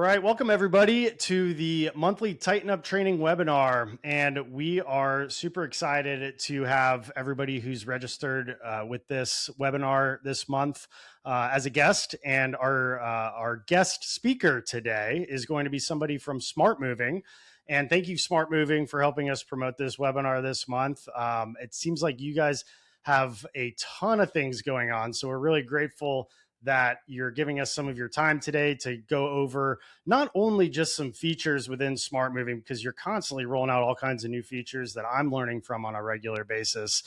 All right, welcome everybody to the monthly Tighten Up Training webinar. And we are super excited to have everybody who's registered with this webinar this month as a guest. And our guest speaker today is going to be somebody from SmartMoving. And thank you, SmartMoving, for helping us promote this webinar this month. It seems like you guys have a ton of things going on. So we're really grateful that you're giving us some of your time today to go over not only just some features within SmartMoving, because you're constantly rolling out all kinds of new features that I'm learning from on a regular basis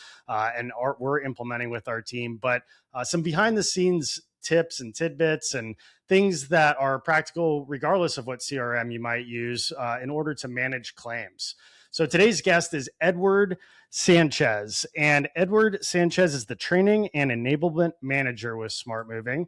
we're implementing with our team, but some behind the scenes tips and tidbits and things that are practical regardless of what CRM you might use in order to manage claims. So today's guest is Edward Sanchez, and Edward Sanchez is the training and enablement manager with SmartMoving.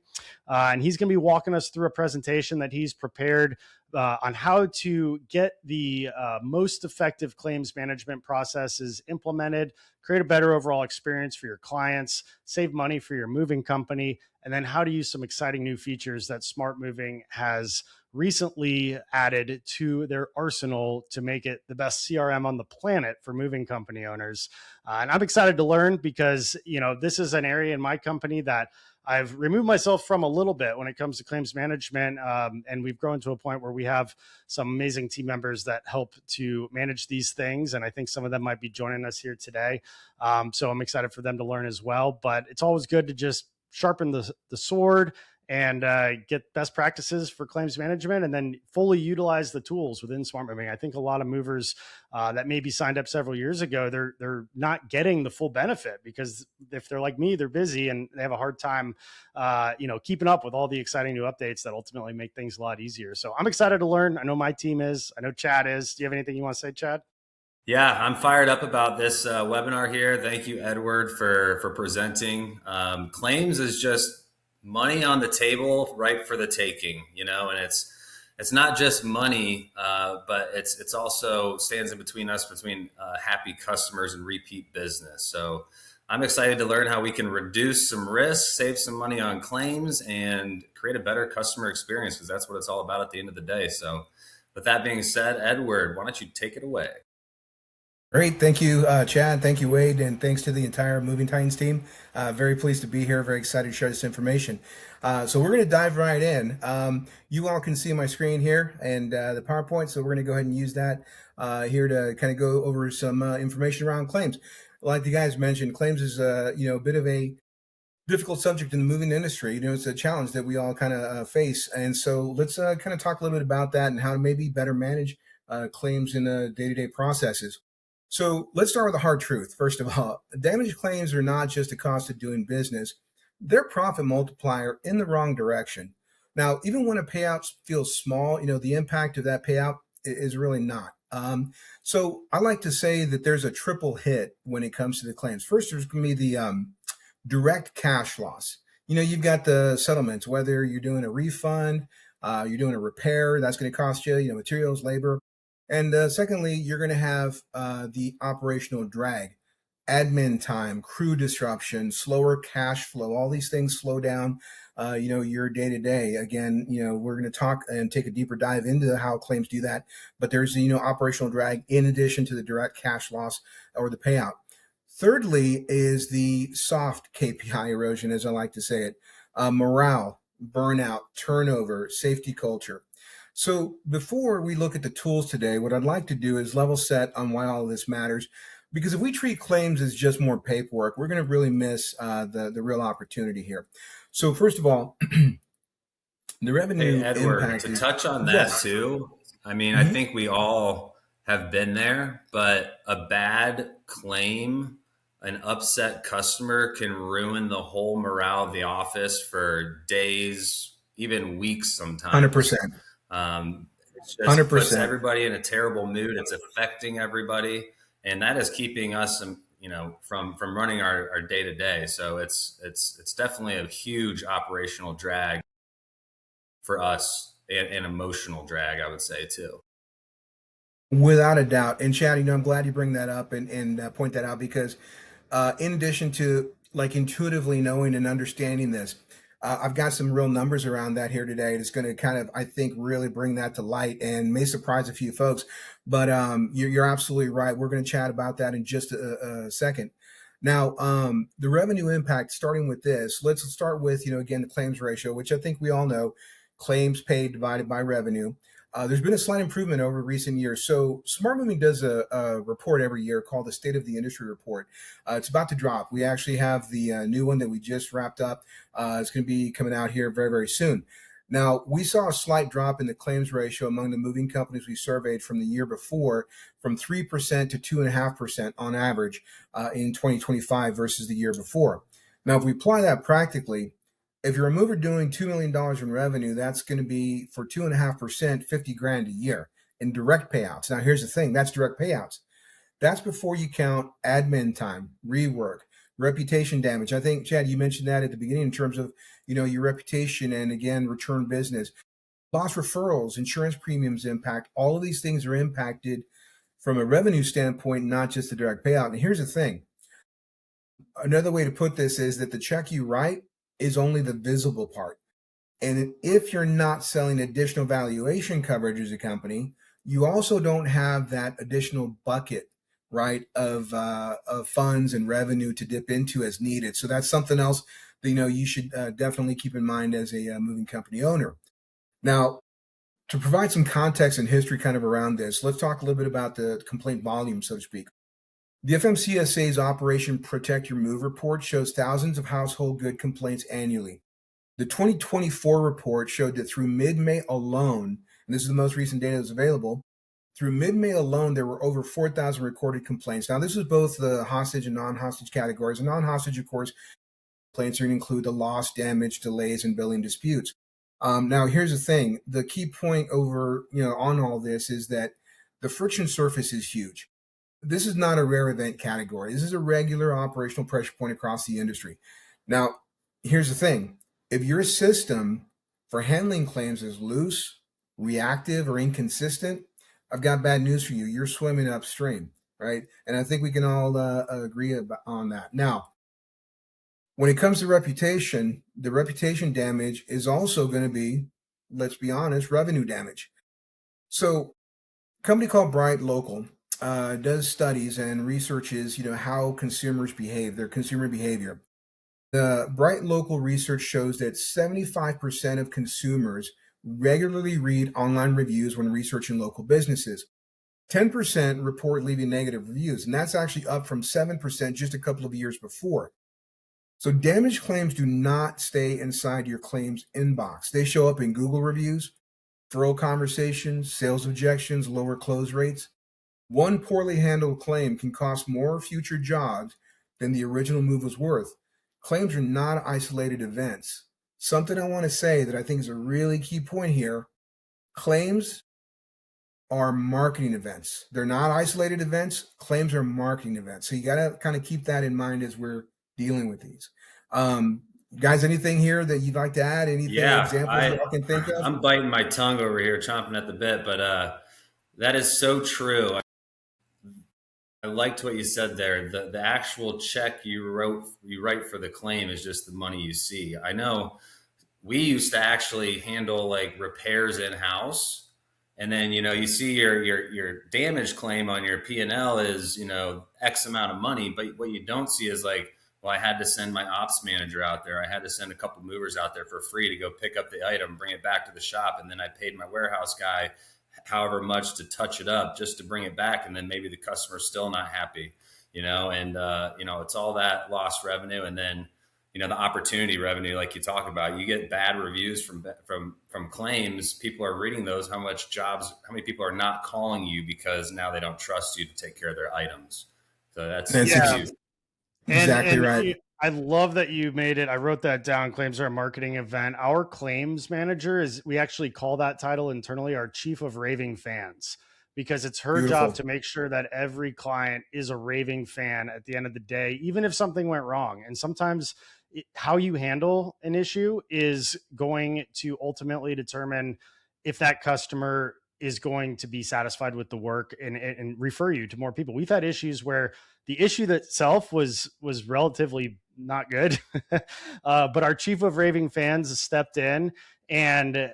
And he's going to be walking us through a presentation that he's prepared on how to get the most effective claims management processes implemented, create a better overall experience for your clients, save money for your moving company, and then how to use some exciting new features that SmartMoving has recently added to their arsenal to make it the best CRM on the planet for moving company owners. And I'm excited to learn because, this is an area in my company that I've removed myself from a little bit when it comes to claims management. And we've grown to a point where we have some amazing team members that help to manage these things. And I think some of them might be joining us here today. So I'm excited for them to learn as well. But it's always good to just sharpen the sword and get best practices for claims management and then fully utilize the tools within SmartMoving. I think a lot of movers that maybe signed up several years ago, they're not getting the full benefit because if they're like me, they're busy and they have a hard time, keeping up with all the exciting new updates that ultimately make things a lot easier. So I'm excited to learn. I know my team is. I know Chad is. Do you have anything you want to say, Chad? Yeah, I'm fired up about this webinar here. Thank you, Edward, for presenting. Claims is just money on the table, right for the taking, and it's not just money, but it's also stands in between us, between happy customers and repeat business. So I'm excited to learn how we can reduce some risk, save some money on claims, and create a better customer experience, because that's what it's all about at the end of the day. So with that being said, Edward, why don't you take it away? Great. Thank you, Chad. Thank you, Wade. And thanks to the entire Moving Titans team. Very pleased to be here. Very excited to share this information. So we're going to dive right in. You all can see my screen here and the PowerPoint. So we're going to go ahead and use that here to kind of go over some information around claims. Like the guys mentioned, claims is a bit of a difficult subject in the moving industry. It's a challenge that we all kind of face. And so let's kind of talk a little bit about that and how to maybe better manage claims in day-to-day processes. So let's start with the hard truth. First of all, damage claims are not just a cost of doing business. They're a profit multiplier in the wrong direction. Now, even when a payout feels small, the impact of that payout is really not. So I like to say that there's a triple hit when it comes to the claims. First, there's going to be the direct cash loss. You've got the settlements, whether you're doing a refund, you're doing a repair, that's going to cost you, materials, labor. And secondly, you're going to have the operational drag, admin time, crew disruption, slower cash flow. All these things slow down, your day to day. Again, we're going to talk and take a deeper dive into how claims do that. But there's, operational drag in addition to the direct cash loss or the payout. Thirdly is the soft KPI erosion, as I like to say it, morale, burnout, turnover, safety culture. So before we look at the tools today, what I'd like to do is level set on why all of this matters. Because if we treat claims as just more paperwork, we're going to really miss the real opportunity here. So first of all, the revenue Edward, impact to touch on that too, I mean, I think we all have been there, but a bad claim, an upset customer can ruin the whole morale of the office for days, even weeks sometimes. 100%. It just puts everybody in a terrible mood. It's affecting everybody, and that is keeping us, from running our day to day. So it's definitely a huge operational drag for us, and emotional drag, I would say too. Without a doubt. And Chad, I'm glad you bring that up and point that out, because in addition to like intuitively knowing and understanding this, I've got some real numbers around that here today. It's going to kind of, I think, really bring that to light and may surprise a few folks. But you're absolutely right. We're going to chat about that in just a second. Now, the revenue impact, starting with this, let's start with, again, the claims ratio, which I think we all know, claims paid divided by revenue. There's been a slight improvement over recent years. So SmartMoving does a report every year called the State of the Industry Report. It's about to drop. We actually have the new one that we just wrapped up. It's going to be coming out here very, very soon. Now, we saw a slight drop in the claims ratio among the moving companies we surveyed from the year before, from 3% to 2.5% on average in 2025 versus the year before. Now, if we apply that practically, if you're a mover doing $2 million in revenue, that's going to be for 2.5%, 50 grand a year in direct payouts. Now, here's the thing, that's direct payouts. That's before you count admin time, rework, reputation damage. I think, Chad, you mentioned that at the beginning in terms of, your reputation and, again, return business. Lost referrals, insurance premiums impact, all of these things are impacted from a revenue standpoint, not just the direct payout. And here's the thing. Another way to put this is that the check you write is only the visible part. And if you're not selling additional valuation coverage as a company, you also don't have that additional bucket, right, of funds and revenue to dip into as needed. So that's something else that, you should definitely keep in mind as a moving company owner. Now, to provide some context and history kind of around this, let's talk a little bit about the complaint volume, so to speak. The FMCSA's Operation Protect Your Move report shows thousands of household good complaints annually. The 2024 report showed that through mid-May alone, and this is the most recent data that's available, through mid-May alone, there were over 4,000 recorded complaints. Now, this is both the hostage and non-hostage categories. And non-hostage, of course, complaints are going to include the loss, damage, delays, and billing disputes. Now, here's the thing. The key point over, on all this is that the friction surface is huge. This is not a rare event category. This is a regular operational pressure point across the industry. Now, here's the thing. If your system for handling claims is loose, reactive, or inconsistent, I've got bad news for you. You're swimming upstream, right? And I think we can all agree on that. Now, when it comes to reputation, the reputation damage is also going to be, let's be honest, revenue damage. So a company called Bright Local does studies and researches, how consumers behave, their consumer behavior. The Bright Local research shows that 75% of consumers regularly read online reviews when researching local businesses. 10% report leaving negative reviews, and that's actually up from 7% just a couple of years before. So damage claims do not stay inside your claims inbox. They show up in Google reviews, referral conversations, sales objections, lower close rates. One poorly handled claim can cost more future jobs than the original move was worth. Claims are not isolated events. Something I want to say that I think is a really key point here. Claims are marketing events. They're not isolated events. Claims are marketing events. So you got to kind of keep that in mind as we're dealing with these. Guys, anything here that you'd like to add? Anything, examples that I can think of? I'm biting my tongue over here, chomping at the bit, but that is so true. I liked what you said there. The actual check you write for the claim is just the money you see. I know we used to actually handle like repairs in house, and then you see your damage claim on your P&L is X amount of money, but what you don't see is like, well, I had to send my ops manager out there. I had to send a couple movers out there for free to go pick up the item, bring it back to the shop, and then I paid my warehouse guy however much to touch it up just to bring it back, and then maybe the customer's still not happy, and it's all that lost revenue, and then the opportunity revenue, like you talk about. You get bad reviews from claims. People are reading those. How many people are not calling you because now they don't trust you to take care of their items. So that's huge. Exactly right. I love that you made it. I wrote that down. Claims are a marketing event. Our claims manager we actually call that title internally our chief of raving fans, because it's her job to make sure that every client is a raving fan at the end of the day, even if something went wrong. And sometimes how you handle an issue is going to ultimately determine if that customer is going to be satisfied with the work and refer you to more people. We've had issues where the issue itself was relatively not good, but our chief of raving fans stepped in and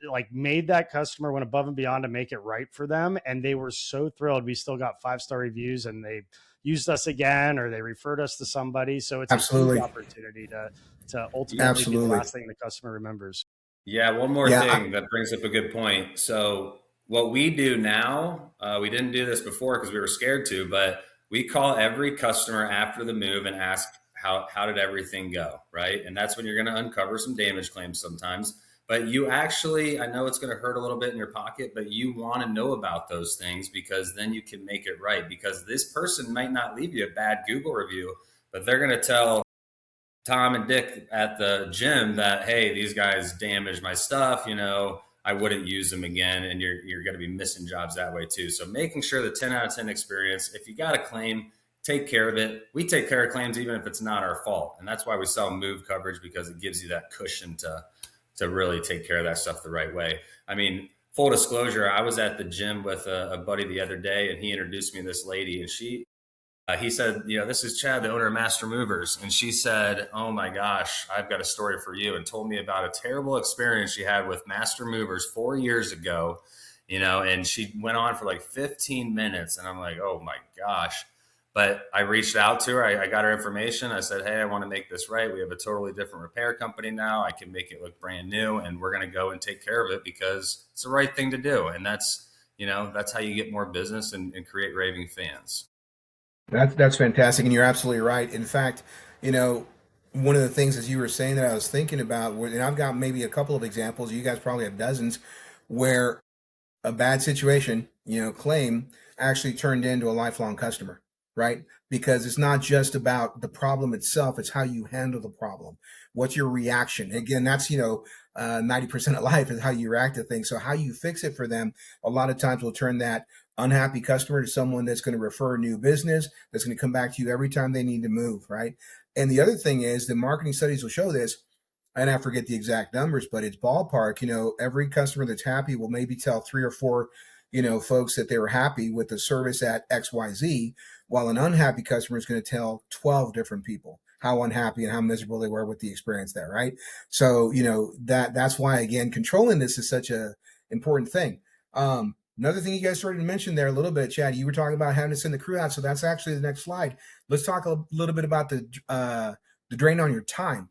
like made that customer, went above and beyond to make it right for them, and they were so thrilled. We still got 5-star reviews, and they used us again, or they referred us to somebody. So it's a huge opportunity to ultimately be the last thing the customer remembers. Yeah, one more thing that brings up a good point. So what we do now, we didn't do this before because we were scared to, but we call every customer after the move and ask how did everything go, right? And that's when you're going to uncover some damage claims sometimes. But you actually, I know it's going to hurt a little bit in your pocket, but you want to know about those things because then you can make it right. Because this person might not leave you a bad Google review, but they're going to tell Tom and Dick at the gym that, hey, these guys damaged my stuff, I wouldn't use them again. And you're going to be missing jobs that way too. So making sure the 10 out of 10 experience, if you got a claim, take care of it. We take care of claims even if it's not our fault. And that's why we sell move coverage, because it gives you that cushion to really take care of that stuff the right way. I mean, full disclosure, I was at the gym with a buddy the other day, and he introduced me to this lady, and he said, this is Chad, the owner of Master Movers. And she said, oh my gosh, I've got a story for you, and told me about a terrible experience she had with Master Movers 4 years ago, and she went on for like 15 minutes. And I'm like, oh my gosh. But I reached out to her. I got her information. I said, hey, I want to make this right. We have a totally different repair company now. I can make it look brand new, and we're going to go and take care of it because it's the right thing to do. And that's how you get more business and create raving fans. That's fantastic. And you're absolutely right. In fact, one of the things, as you were saying, that I was thinking about, and I've got maybe a couple of examples, you guys probably have dozens, where a bad situation, claim actually turned into a lifelong customer. Right? Because it's not just about the problem itself, it's how you handle the problem. What's your reaction? Again, that's, 90% of life is how you react to things. So how you fix it for them, a lot of times will turn that unhappy customer to someone that's going to refer new business, that's going to come back to you every time they need to move, right? And the other thing is, the marketing studies will show this, and I forget the exact numbers, but it's ballpark. Every customer that's happy will maybe tell 3 or 4 folks that they were happy with the service at XYZ, while an unhappy customer is going to tell 12 different people how unhappy and how miserable they were with the experience there, right? So, that's why, again, controlling this is such a important thing. Another thing you guys started to mention there a little bit, Chad, you were talking about having to send the crew out. So that's actually the next slide. Let's talk a little bit about the drain on your time,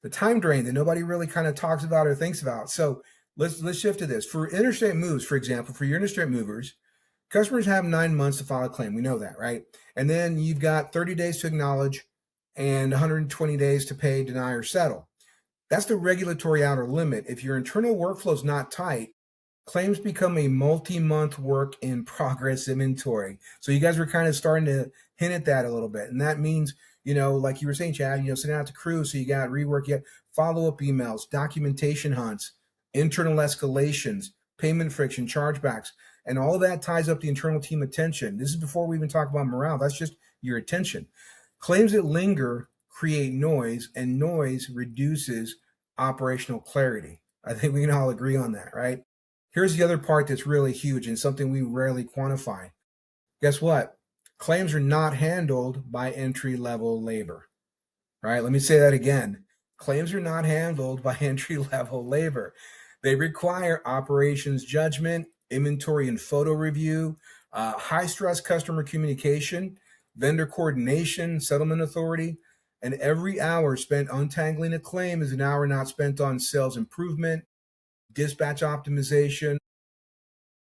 the time drain that nobody really kind of talks about or thinks about. So let's shift to this. For interstate moves, for example, for your interstate movers, customers have 9 months to file a claim. We know that, right? And then you've got 30 days to acknowledge and 120 days to pay, deny, or settle. That's the regulatory outer limit. If your internal workflow is not tight, claims become a multi-month work in progress inventory. So you guys were kind of starting to hint at that a little bit. And that means, like you were saying, Chad, sending out to crew. So you got rework, you got follow-up emails, documentation hunts, internal escalations, payment friction, chargebacks, and all of that ties up the internal team attention. This is before we even talk about morale. That's just your attention. Claims that linger create noise, and noise reduces operational clarity. I think we can all agree on that, right? Here's the other part that's really huge and something we rarely quantify. Guess what? Claims are not handled by entry-level labor, right? Let me say that again. Claims are not handled by entry-level labor. They require operations judgment, inventory and photo review, high-stress customer communication, vendor coordination, settlement authority, and every hour spent untangling a claim is an hour not spent on sales improvement, dispatch optimization,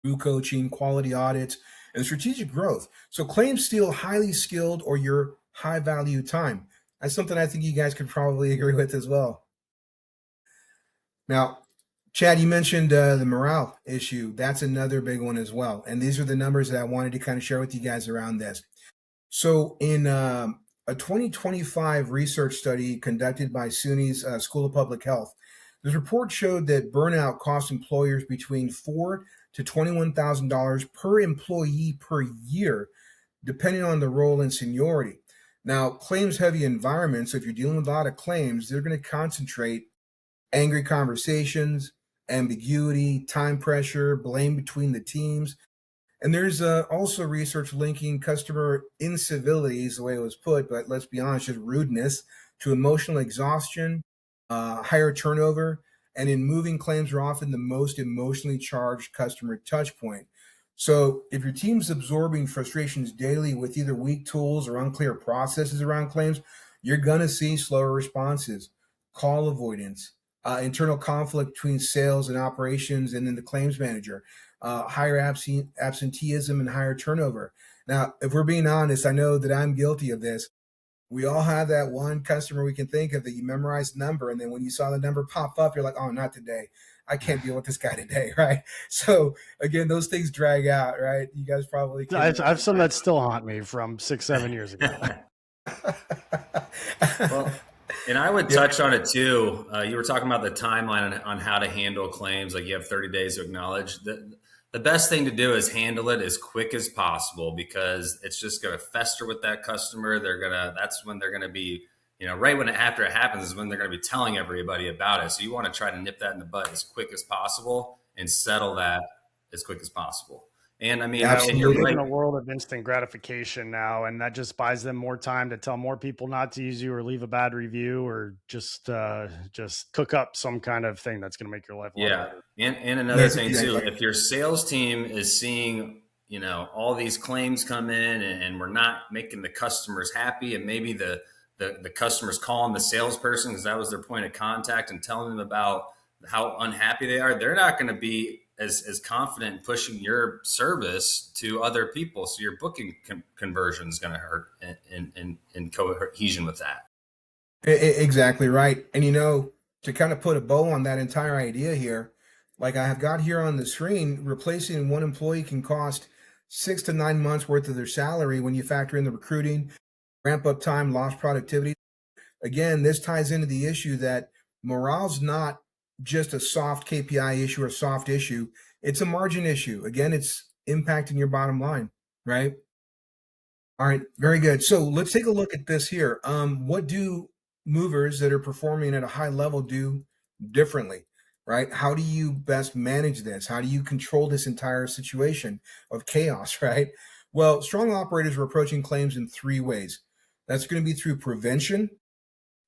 crew coaching, quality audits, and strategic growth. So claims steal highly skilled or your high-value time. That's something I think you guys could probably agree with as well. Now, Chad, you mentioned the morale issue. That's another big one as well. And these are the numbers that I wanted to kind of share with you guys around this. So in a 2025 research study conducted by SUNY's School of Public Health, this report showed that burnout costs employers between $4,000 to $21,000 per employee per year, depending on the role and seniority. Now, claims-heavy environments, so if you're dealing with a lot of claims, they're going to concentrate angry conversations, ambiguity, time pressure, blame between the teams. And there's also research linking customer incivilities, the way it was put, but let's be honest, just rudeness, to emotional exhaustion, higher turnover, and in moving claims are often the most emotionally charged customer touch point. So if your team's absorbing frustrations daily with either weak tools or unclear processes around claims, you're going to see slower responses, call avoidance, internal conflict between sales and operations, and then the claims manager, higher absenteeism and higher turnover. Now, if we're being honest, I know that I'm guilty of this. We all have that one customer we can think of that you memorize the number, and then when you saw the number pop up, you're like, oh, not today. I can't deal with this guy today, right? So again, those things drag out, right? You guys probably can. I have some that still haunt me from 6-7 years ago. Well, and I would touch on it too. You were talking about the timeline on how to handle claims. Like you have 30 days to acknowledge. The best thing to do is handle it as quick as possible, because it's just going to fester with that customer. That's when they're going to be, right after it happens is when they're going to be telling everybody about it. So you want to try to nip that in the bud as quick as possible and settle that as quick as possible. And I mean, Absolutely. You're living in a world of instant gratification now, and that just buys them more time to tell more people not to use you or leave a bad review or just cook up some kind of thing that's going to make your life a lot better. And another thing too, if your sales team is seeing, all these claims come in and we're not making the customers happy, and maybe the customers calling the salesperson because that was their point of contact and telling them about how unhappy they are, they're not going to be as confident in pushing your service to other people. So your booking conversion is going to hurt in cohesion with that. Exactly right. And to kind of put a bow on that entire idea here, like I have got here on the screen, replacing one employee can cost 6 to 9 months worth of their salary when you factor in the recruiting, ramp up time, lost productivity. Again, this ties into the issue that morale's not just a soft KPI issue or soft issue. It's a margin issue. Again, it's impacting your bottom line, right? All right, very good. So let's take a look at this here. What do movers that are performing at a high level do differently, right? How do you best manage this? How do you control this entire situation of chaos, right? Well, strong operators are approaching claims in 3 ways. That's going to be through prevention,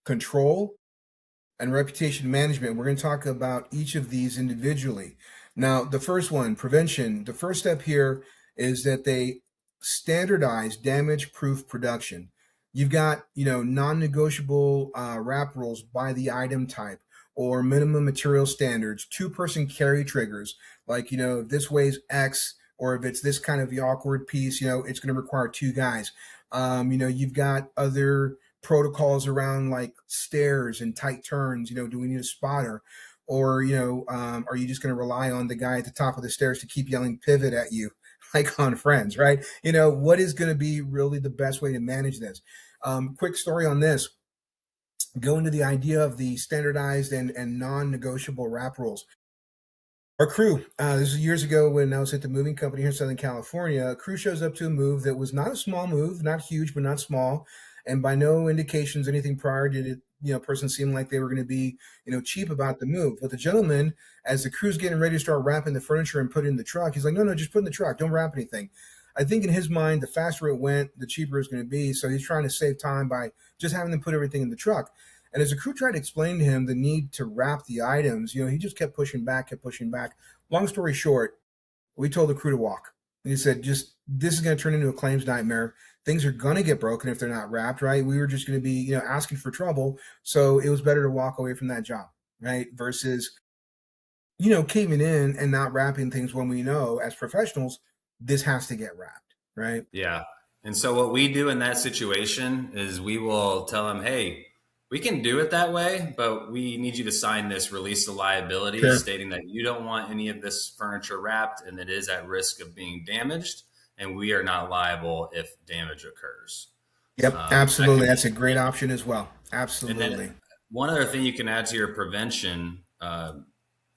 control, and reputation management. We're going to talk about each of these individually. Now, the first one, prevention. The first step here is that they standardize damage-proof production. You've got, non-negotiable wrap rules by the item type or minimum material standards, 2-person carry triggers, like, if this weighs X or if it's this kind of the awkward piece, it's going to require 2 guys. You've got other protocols around like stairs and tight turns. Do we need a spotter, or are you just going to rely on the guy at the top of the stairs to keep yelling pivot at you like on Friends, right? What is going to be really the best way to manage this? Quick story on this. Go into the idea of the standardized and non-negotiable wrap rules. Our crew, this is years ago when I was at the moving company here in Southern California. A crew shows up to a move that was not a small move, not huge, but not small. And by no indications, anything prior did it, person seemed like they were going to be, cheap about the move. But the gentleman, as the crew's getting ready to start wrapping the furniture and put it in the truck, he's like, no, just put it in the truck. Don't wrap anything. I think in his mind, the faster it went, the cheaper it's going to be. So he's trying to save time by just having them put everything in the truck. And as the crew tried to explain to him the need to wrap the items, he just kept pushing back. Long story short, we told the crew to walk. And he said, this is going to turn into a claims nightmare. Things are going to get broken if they're not wrapped, right? We were just going to be, asking for trouble. So it was better to walk away from that job, right? Versus, caving in and not wrapping things when we know as professionals, this has to get wrapped, right? Yeah. And so what we do in that situation is we will tell them, hey, we can do it that way, but we need you to sign this release of liability stating that you don't want any of this furniture wrapped and it is at risk of being damaged, and we are not liable if damage occurs. Yep, absolutely. That's a great option as well. Absolutely. And then one other thing you can add to your prevention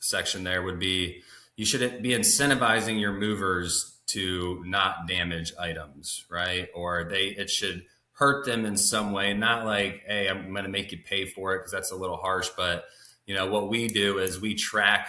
section there would be you should be incentivizing your movers to not damage items, right? Or it should hurt them in some way, not like, hey, I'm going to make you pay for it, because that's a little harsh. But what we do is we track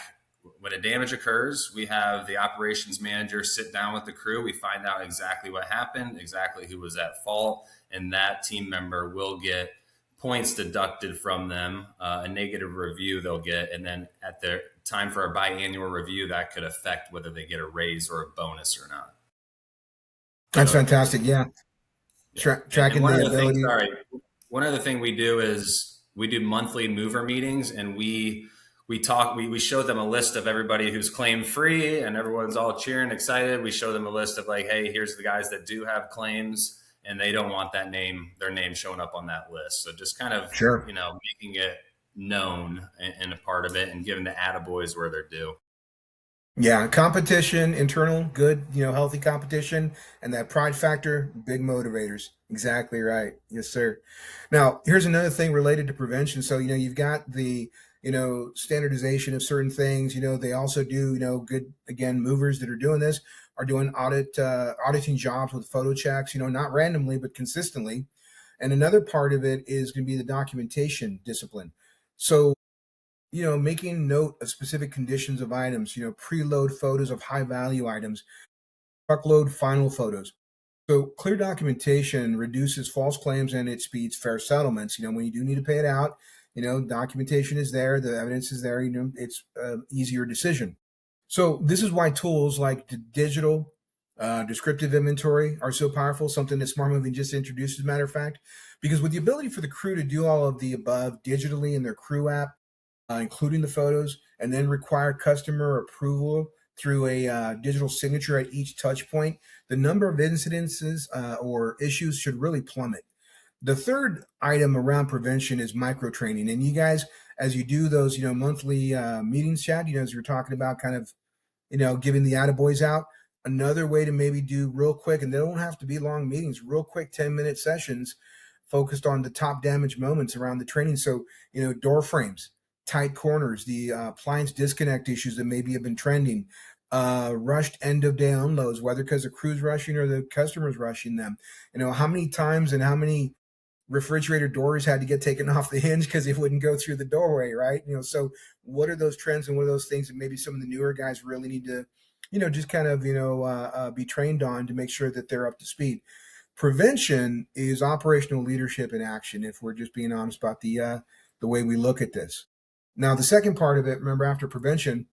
when a damage occurs, we have the operations manager sit down with the crew. We find out exactly what happened, exactly who was at fault, and that team member will get points deducted from them, a negative review they'll get, and then at their time for a biannual review, that could affect whether they get a raise or a bonus or not. That's fantastic. Yeah. Tracking the ability. One other thing we do is we do monthly mover meetings, and we show them a list of everybody who's claim free, and everyone's all cheering, excited. We show them a list of like, hey, here's the guys that do have claims, and they don't want their name showing up on that list. So just kind of, making it known and a part of it, and giving the attaboys where they're due. Yeah, competition, internal, good, healthy competition, and that pride factor, big motivators. Exactly right. Yes, sir. Now, here's another thing related to prevention. So, you've got the, standardization of certain things. They also do, good, again, movers that are doing this are doing auditing jobs with photo checks, not randomly, but consistently. And another part of it is going to be the documentation discipline. So, making note of specific conditions of items, preload photos of high value items, truckload final photos. So clear documentation reduces false claims and it speeds fair settlements. When you do need to pay it out, documentation is there, the evidence is there, it's an easier decision. So this is why tools like the digital descriptive inventory are so powerful, something that SmartMoving just introduced, as a matter of fact, because with the ability for the crew to do all of the above digitally in their crew app, including the photos, and then require customer approval through a digital signature at each touch point, the number of incidences or issues should really plummet. The third item around prevention is micro training. And you guys, as you do those, monthly meetings, Chad, as you're talking about kind of, giving the attaboys out, another way to maybe do real quick, and they don't have to be long meetings, real quick 10-minute sessions focused on the top damage moments around the training. So, door frames, tight corners, the appliance disconnect issues that maybe have been trending, rushed end of day unloads, whether because the crew's rushing or the customer's rushing them. How many times and how many refrigerator doors had to get taken off the hinge because it wouldn't go through the doorway, right? So what are those trends and what are those things that maybe some of the newer guys really need to, just kind of, be trained on to make sure that they're up to speed. Prevention is operational leadership in action, if we're just being honest about the way we look at this. Now, the second part of it, remember, after prevention,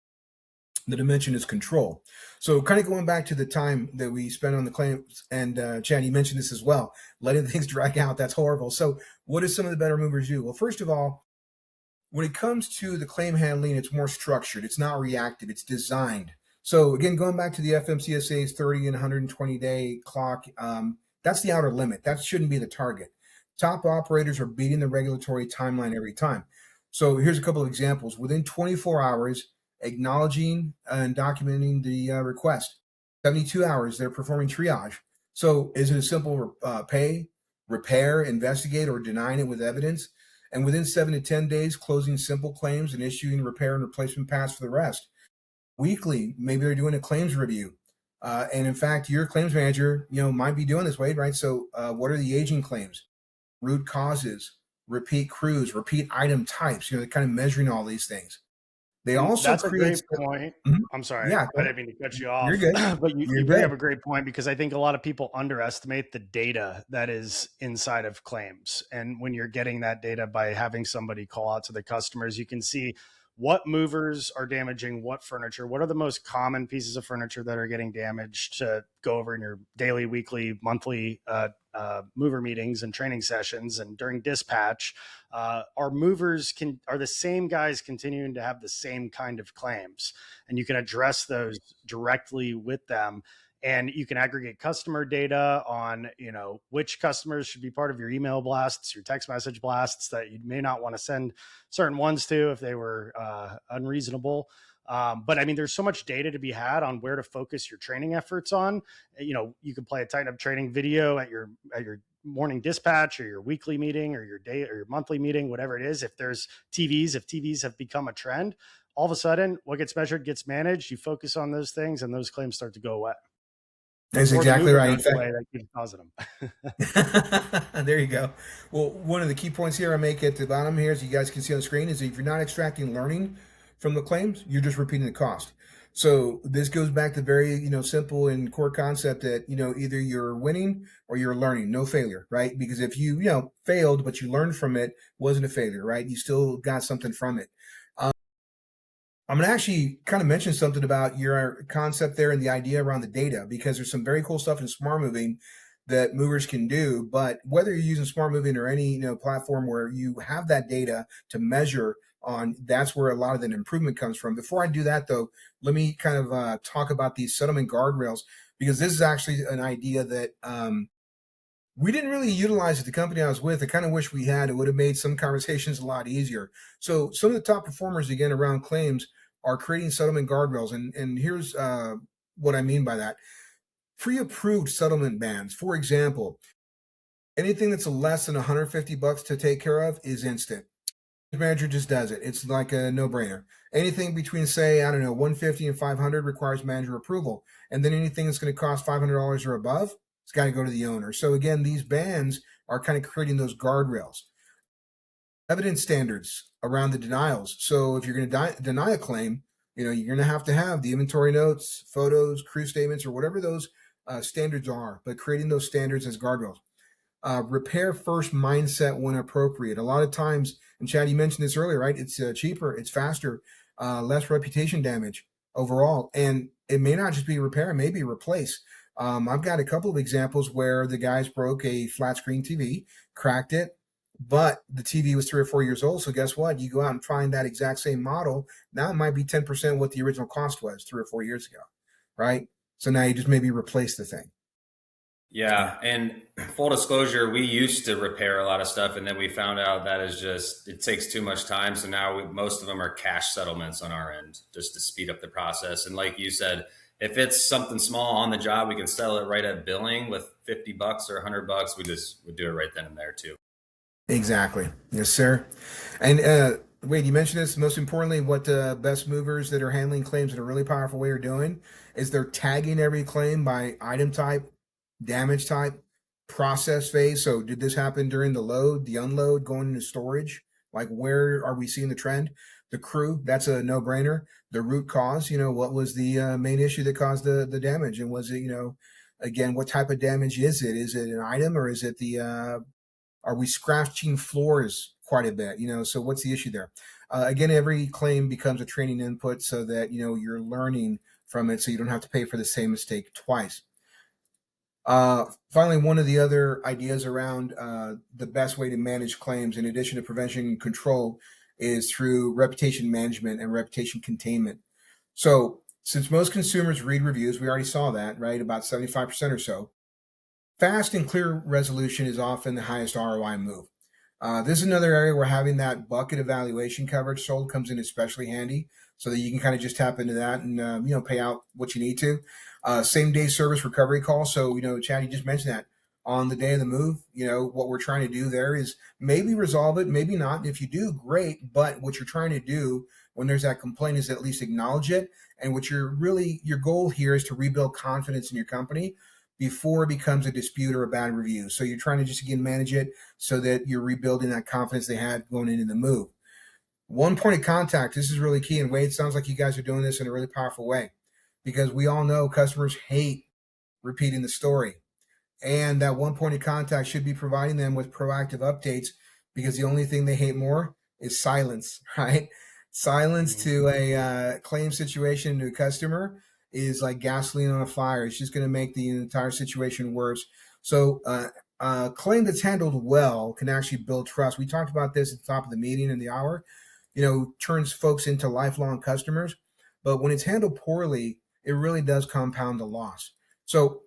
the dimension is control. So kind of going back to the time that we spent on the claims, and Chad, you mentioned this as well, letting things drag out, that's horrible. So what do some of the better movers do? Well, first of all, when it comes to the claim handling, it's more structured. It's not reactive. It's designed. So again, going back to the FMCSA's 30 and 120 day clock, that's the outer limit. That shouldn't be the target. Top operators are beating the regulatory timeline every time. So here's a couple of examples. Within 24 hours, acknowledging and documenting the request. 72 hours, they're performing triage. So is it a simple pay, repair, investigate, or denying it with evidence? And within 7 to 10 days, closing simple claims and issuing repair and replacement paths for the rest. Weekly, maybe they're doing a claims review. And in fact, your claims manager, might be doing this, Wade, right? So what are the aging claims? Root causes, repeat crews, repeat item types, they're kind of measuring all these things. They also That's a great point. Mm-hmm. I'm sorry. Yeah, I didn't mean to cut you off. You're good. But you bring up a great point, because I think a lot of people underestimate the data that is inside of claims. And when you're getting that data by having somebody call out to the customers, you can see what movers are damaging what furniture, what are the most common pieces of furniture that are getting damaged, to go over in your daily, weekly, monthly mover meetings and training sessions. And during dispatch, our movers are the same guys continuing to have the same kind of claims, and you can address those directly with them. And you can aggregate customer data on, which customers should be part of your email blasts, your text message blasts that you may not want to send certain ones to if they were unreasonable. But I mean, there's so much data to be had on where to focus your training efforts on. You can play a tighten up training video at your morning dispatch, or your weekly meeting, or your day or your monthly meeting, whatever it is. If TVs have become a trend, all of a sudden what gets measured gets managed. You focus on those things and those claims start to go away. That's exactly right. In fact, that keeps causing them. There you go. Well, one of the key points here I make at the bottom here, as you guys can see on the screen, is if you're not extracting learning from the claims, you're just repeating the cost. So this goes back to very, simple and core concept that, either you're winning or you're learning, no failure, right? Because if you, failed, but you learned from it, wasn't a failure, right? You still got something from it. I'm going to actually kind of mention something about your concept there and the idea around the data, because there's some very cool stuff in SmartMoving that movers can do. But whether you're using SmartMoving or any platform where you have that data to measure on, that's where a lot of that improvement comes from. Before I do that, though, let me kind of talk about these settlement guardrails, because this is actually an idea that we didn't really utilize at the company I was with. I kind of wish we had. It would have made some conversations a lot easier. So some of the top performers, again, around claims are creating settlement guardrails. And here's what I mean by that. Pre-approved settlement bans. For example, anything that's less than $150 to take care of is instant. The manager just does it. It's like a no-brainer. Anything between, say, I don't know, 150 and 500 requires manager approval. And then anything that's going to cost $500 or above, it's got to go to the owner. So again, these bans are kind of creating those guardrails. Evidence standards around the denials. So if you're going to deny a claim, you're going to have the inventory notes, photos, crew statements, or whatever those standards are, but creating those standards as guardrails. Repair first mindset when appropriate. A lot of times, and Chad, you mentioned this earlier, right? It's cheaper, it's faster, less reputation damage overall. And it may not just be repair, it may be replace. I've got a couple of examples where the guys broke a flat screen TV, cracked it, but the TV was 3 or 4 years old. So guess what? You go out and find that exact same model. Now it might be 10% what the original cost was 3 or 4 years ago, right? So now you just maybe replace the thing. Yeah, and full disclosure, we used to repair a lot of stuff, and then we found out that it takes too much time. So now most of them are cash settlements on our end, just to speed up the process. And like you said, if it's something small on the job, we can settle it right at billing with $50 or $100. We do it right then and there too. Exactly. Yes, sir. And Wade, you mentioned this. Most importantly, what best movers that are handling claims in a really powerful way are doing is they're tagging every claim by item type, damage type, process phase. So did this happen during the load, the unload, going into storage? Like, where are we seeing the trend? The crew, that's a no-brainer. The root cause, what was the main issue that caused the damage? And was it, again, what type of damage is it? Is it an item, or is it are we scratching floors quite a bit? So what's the issue there? Again, every claim becomes a training input so that, you're learning from it, so you don't have to pay for the same mistake twice. Finally, one of the other ideas around the best way to manage claims, in addition to prevention and control, is through reputation management and reputation containment. So since most consumers read reviews, we already saw that, right? About 75% or so. Fast and clear resolution is often the highest ROI move. This is another area where having that bucket evaluation coverage sold comes in especially handy, so that you can kind of just tap into that and pay out what you need to. Same day service recovery call. So Chad, you just mentioned that on the day of the move. What we're trying to do there is maybe resolve it, maybe not. If you do, great. But what you're trying to do when there's that complaint is at least acknowledge it. And what your goal here is to rebuild confidence in your company before it becomes a dispute or a bad review. So you're trying to just, again, manage it so that you're rebuilding that confidence they had going into the move. One point of contact, this is really key. And Wade, sounds like you guys are doing this in a really powerful way, because we all know customers hate repeating the story. And that one point of contact should be providing them with proactive updates, because the only thing they hate more is silence, right? Silence to a claim situation to a customer is like gasoline on a fire. It's just going to make the entire situation worse. So a claim that's handled well can actually build trust. We talked about this at the top of the meeting in the hour, turns folks into lifelong customers. But when it's handled poorly, it really does compound the loss. So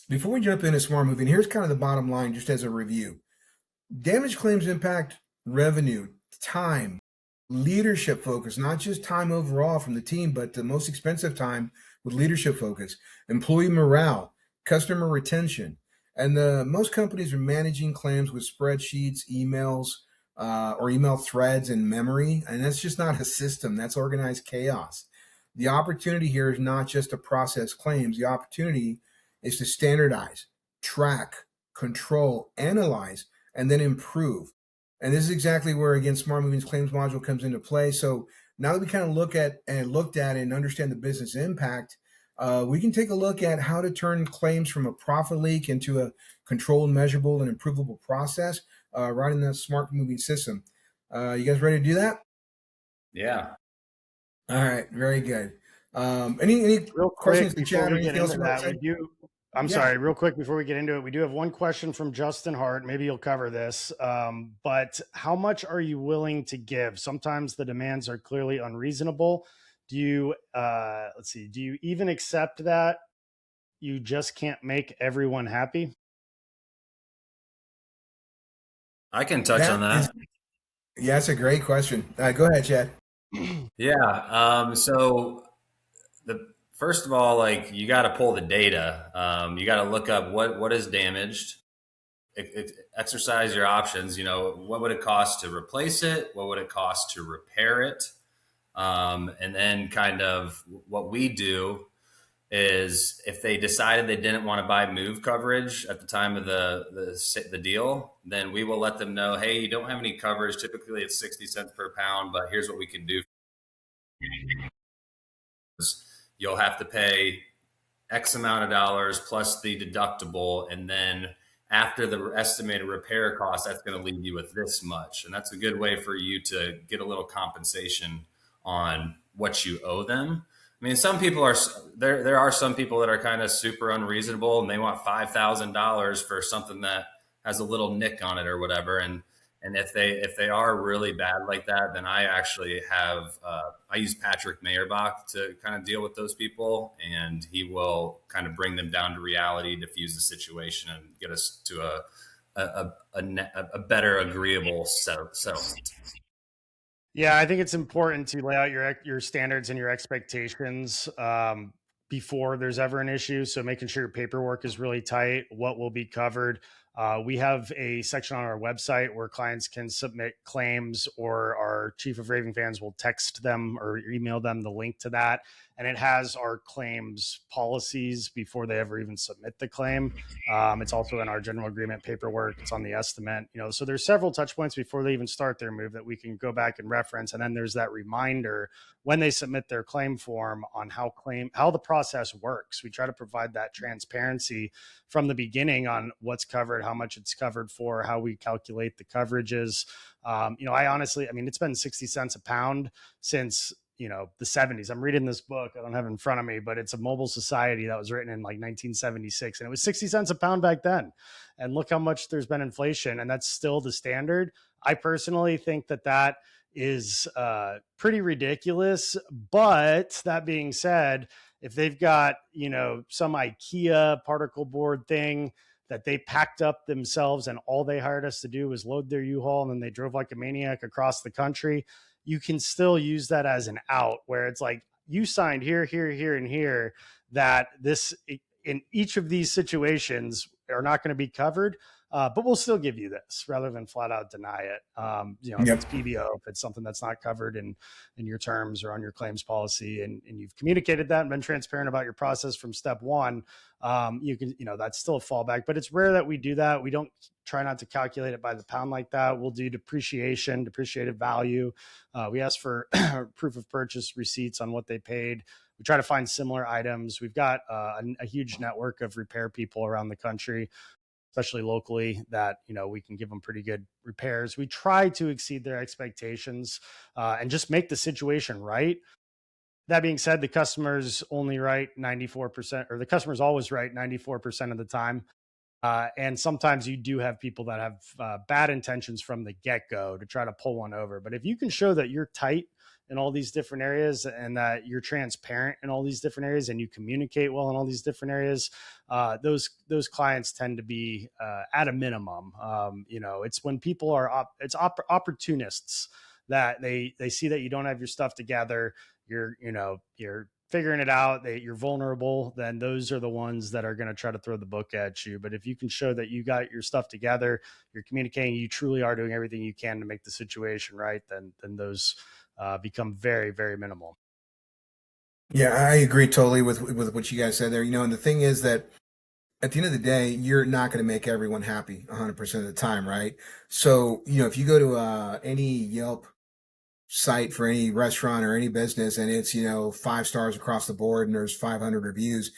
before we jump into SmartMoving, here's kind of the bottom line, just as a review. Damage claims impact revenue, time, leadership focus, not just time overall from the team, but the most expensive time with leadership focus, employee morale, customer retention. And most companies are managing claims with spreadsheets, emails, or email threads and memory. And that's just not a system. That's organized chaos. The opportunity here is not just to process claims. The opportunity is to standardize, track, control, analyze, and then improve. And this is exactly where, again, SmartMoving's claims module comes into play. So Now that we kind of looked at it and understand the business impact, we can take a look at how to turn claims from a profit leak into a controlled, measurable, and improvable process right in the smart moving system. You guys ready to do that? Yeah. All right, very good. Any Real questions quick in the before chat or we get anything else into you want that, to say? we do. I'm Yeah. sorry, real quick before we get into it, we do have one question from Justin Hart. Maybe you'll cover this. But how much are you willing to give? Sometimes the demands are clearly unreasonable. Do you, let's see, do you even accept that you just can't make everyone happy? I can touch on That is, that. yeah, that's a great question. Go ahead, Chad. Yeah. So the first of all, like you got to pull the data. You got to look up what is damaged. Exercise your options. You know, what would it cost to replace it? What would it cost to repair it? And then kind of what we do is if they decided they didn't want to buy move coverage at the time of the deal, then we will let them know, hey, you don't have any coverage. Typically, it's 60 cents per pound, but here's what we can do. You'll have to pay X amount of dollars plus the deductible, and then after the estimated repair cost, that's going to leave you with this much, and that's a good way for you to get a little compensation on what you owe them. I mean, some people are there. There are some people that are kind of super unreasonable, and they want $5,000 for something that has a little nick on it or whatever. And if they are really bad like that, then I actually have I use Patrick Mayerbach to kind of deal with those people, and he will kind of bring them down to reality, diffuse the situation, and get us to a better agreeable settlement. Yeah, I think it's important to lay out your standards and your expectations before there's ever an issue. So making sure your paperwork is really tight, what will be covered. We have a section on our website where clients can submit claims, or our chief of raving fans will text them or email them the link to that. And it has our claims policies before they ever even submit the claim. It's also in our general agreement paperwork. It's on the estimate, so there's several touch points before they even start their move that we can go back and reference. And then there's that reminder when they submit their claim form on how the process works. We try to provide that transparency from the beginning on what's covered, how much it's covered for, how we calculate the coverages. I honestly, it's been 60 cents a pound since the 70s. I'm reading this book, I don't have it in front of me, but it's a mobile society that was written in like 1976, and it was 60 cents a pound back then. And look how much there's been inflation, and that's still the standard. I personally think that is pretty ridiculous. But that being said, if they've got some IKEA particle board thing that they packed up themselves and all they hired us to do was load their U-Haul, and then they drove like a maniac across the country, you can still use that as an out, where it's like, you signed here, here, here, and here that this in each of these situations are not going to be covered. But we'll still give you this rather than flat out deny it. If Yep. it's PBO, if it's something that's not covered in your terms or on your claims policy, and you've communicated that and been transparent about your process from step one, you can, that's still a fallback. But it's rare that we do that. We don't try not to calculate it by the pound like that. We'll do depreciated value. We ask for proof of purchase receipts on what they paid. We try to find similar items. We've got a huge network of repair people around the country, especially locally, that we can give them pretty good repairs. We try to exceed their expectations and just make the situation right. That being said, the customer's only right 94%, or the customer's always right 94% of the time. And sometimes you do have people that have bad intentions from the get-go to try to pull one over. But if you can show that you're tight in all these different areas, and that you're transparent in all these different areas, and you communicate well in all these different areas, those clients tend to be at a minimum. It's when people are opportunists, that they see that you don't have your stuff together, you're figuring it out, that you're vulnerable, then those are the ones that are going to try to throw the book at you. But if you can show that you got your stuff together, you're communicating, you truly are doing everything you can to make the situation right, then those become very, very minimal. Yeah, I agree totally with what you guys said there. And the thing is that at the end of the day, you're not going to make everyone happy 100% of the time, right? So, if you go to any Yelp site for any restaurant or any business, and it's, 5 stars across the board and there's 500 reviews.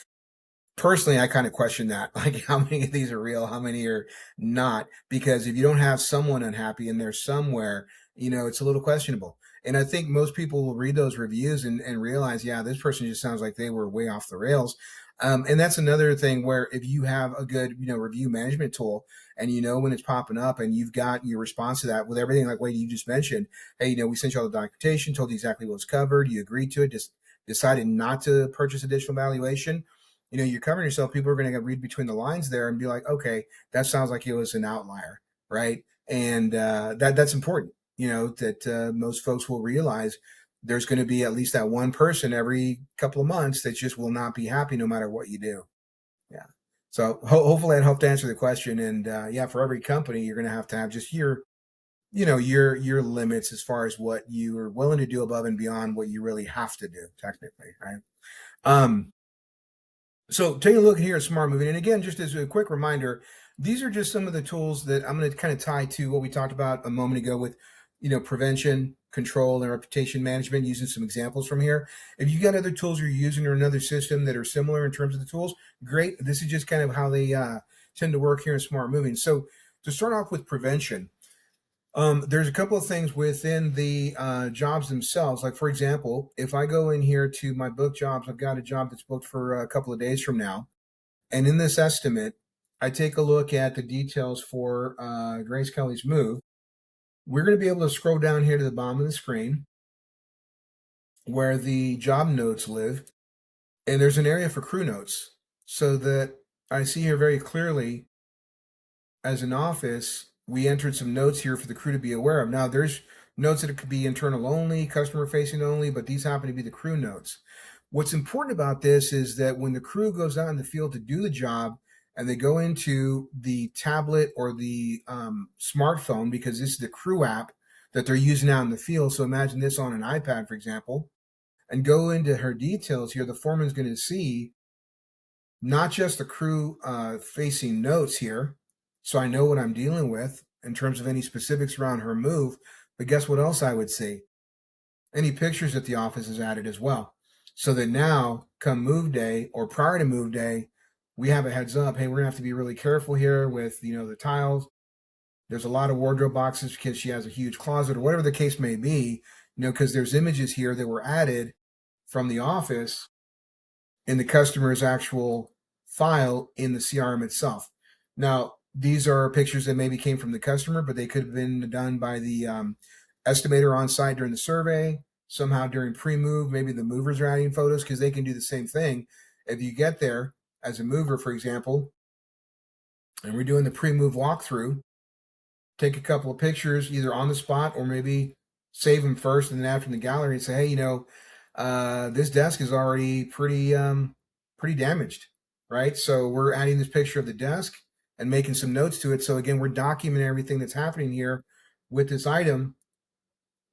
Personally, I kind of question that. Like, how many of these are real? How many are not? Because if you don't have someone unhappy in there somewhere, it's a little questionable. And I think most people will read those reviews and realize, yeah, this person just sounds like they were way off the rails. And that's another thing where if you have a good, review management tool and you know when it's popping up and you've got your response to that with everything like Wade you just mentioned, hey, we sent you all the documentation, told you exactly what was covered, you agreed to it, just decided not to purchase additional valuation, you're covering yourself. People are going to read between the lines there and be like, okay, that sounds like it was an outlier, right? And that's important, that most folks will realize there's going to be at least that one person every couple of months that just will not be happy no matter what you do. Yeah. So hopefully that helped answer the question. And yeah, for every company, you're going to have just your limits as far as what you are willing to do above and beyond what you really have to do technically, right? So take a look here at SmartMoving. And again, just as a quick reminder, these are just some of the tools that I'm going to kind of tie to what we talked about a moment ago with, prevention, control, and reputation management, using some examples from here. If you got other tools you're using or another system that are similar in terms of the tools, great. This is just kind of how they tend to work here in SmartMoving. So to start off with prevention, there's a couple of things within the jobs themselves. Like, for example, if I go in here to my book jobs, I've got a job that's booked for a couple of days from now. And in this estimate, I take a look at the details for Grace Kelly's move. We're going to be able to scroll down here to the bottom of the screen where the job notes live. And there's an area for crew notes so that I see here very clearly as an office, we entered some notes here for the crew to be aware of. Now, there's notes that it could be internal only, customer facing only, but these happen to be the crew notes. What's important about this is that when the crew goes out in the field to do the job and they go into the tablet or the smartphone, because this is the crew app that they're using out in the field. So imagine this on an iPad, for example, and go into her details here. The foreman's going to see not just the crew facing notes here, so I know what I'm dealing with in terms of any specifics around her move. But guess what else I would see? Any pictures that the office has added as well. So that now, come move day or prior to move day, we have a heads up. Hey, we're going to have to be really careful here with, the tiles. There's a lot of wardrobe boxes because she has a huge closet or whatever the case may be, because there's images here that were added from the office in the customer's actual file in the CRM itself. Now, these are pictures that maybe came from the customer, but they could have been done by the estimator on site during the survey, somehow during pre-move. Maybe the movers are adding photos because they can do the same thing. If you get there as a mover, for example, and we're doing the pre-move walkthrough, take a couple of pictures either on the spot or maybe save them first and then after in the gallery and say, hey, this desk is already pretty damaged, right? So we're adding this picture of the desk and making some notes to it. So again, we're documenting everything that's happening here with this item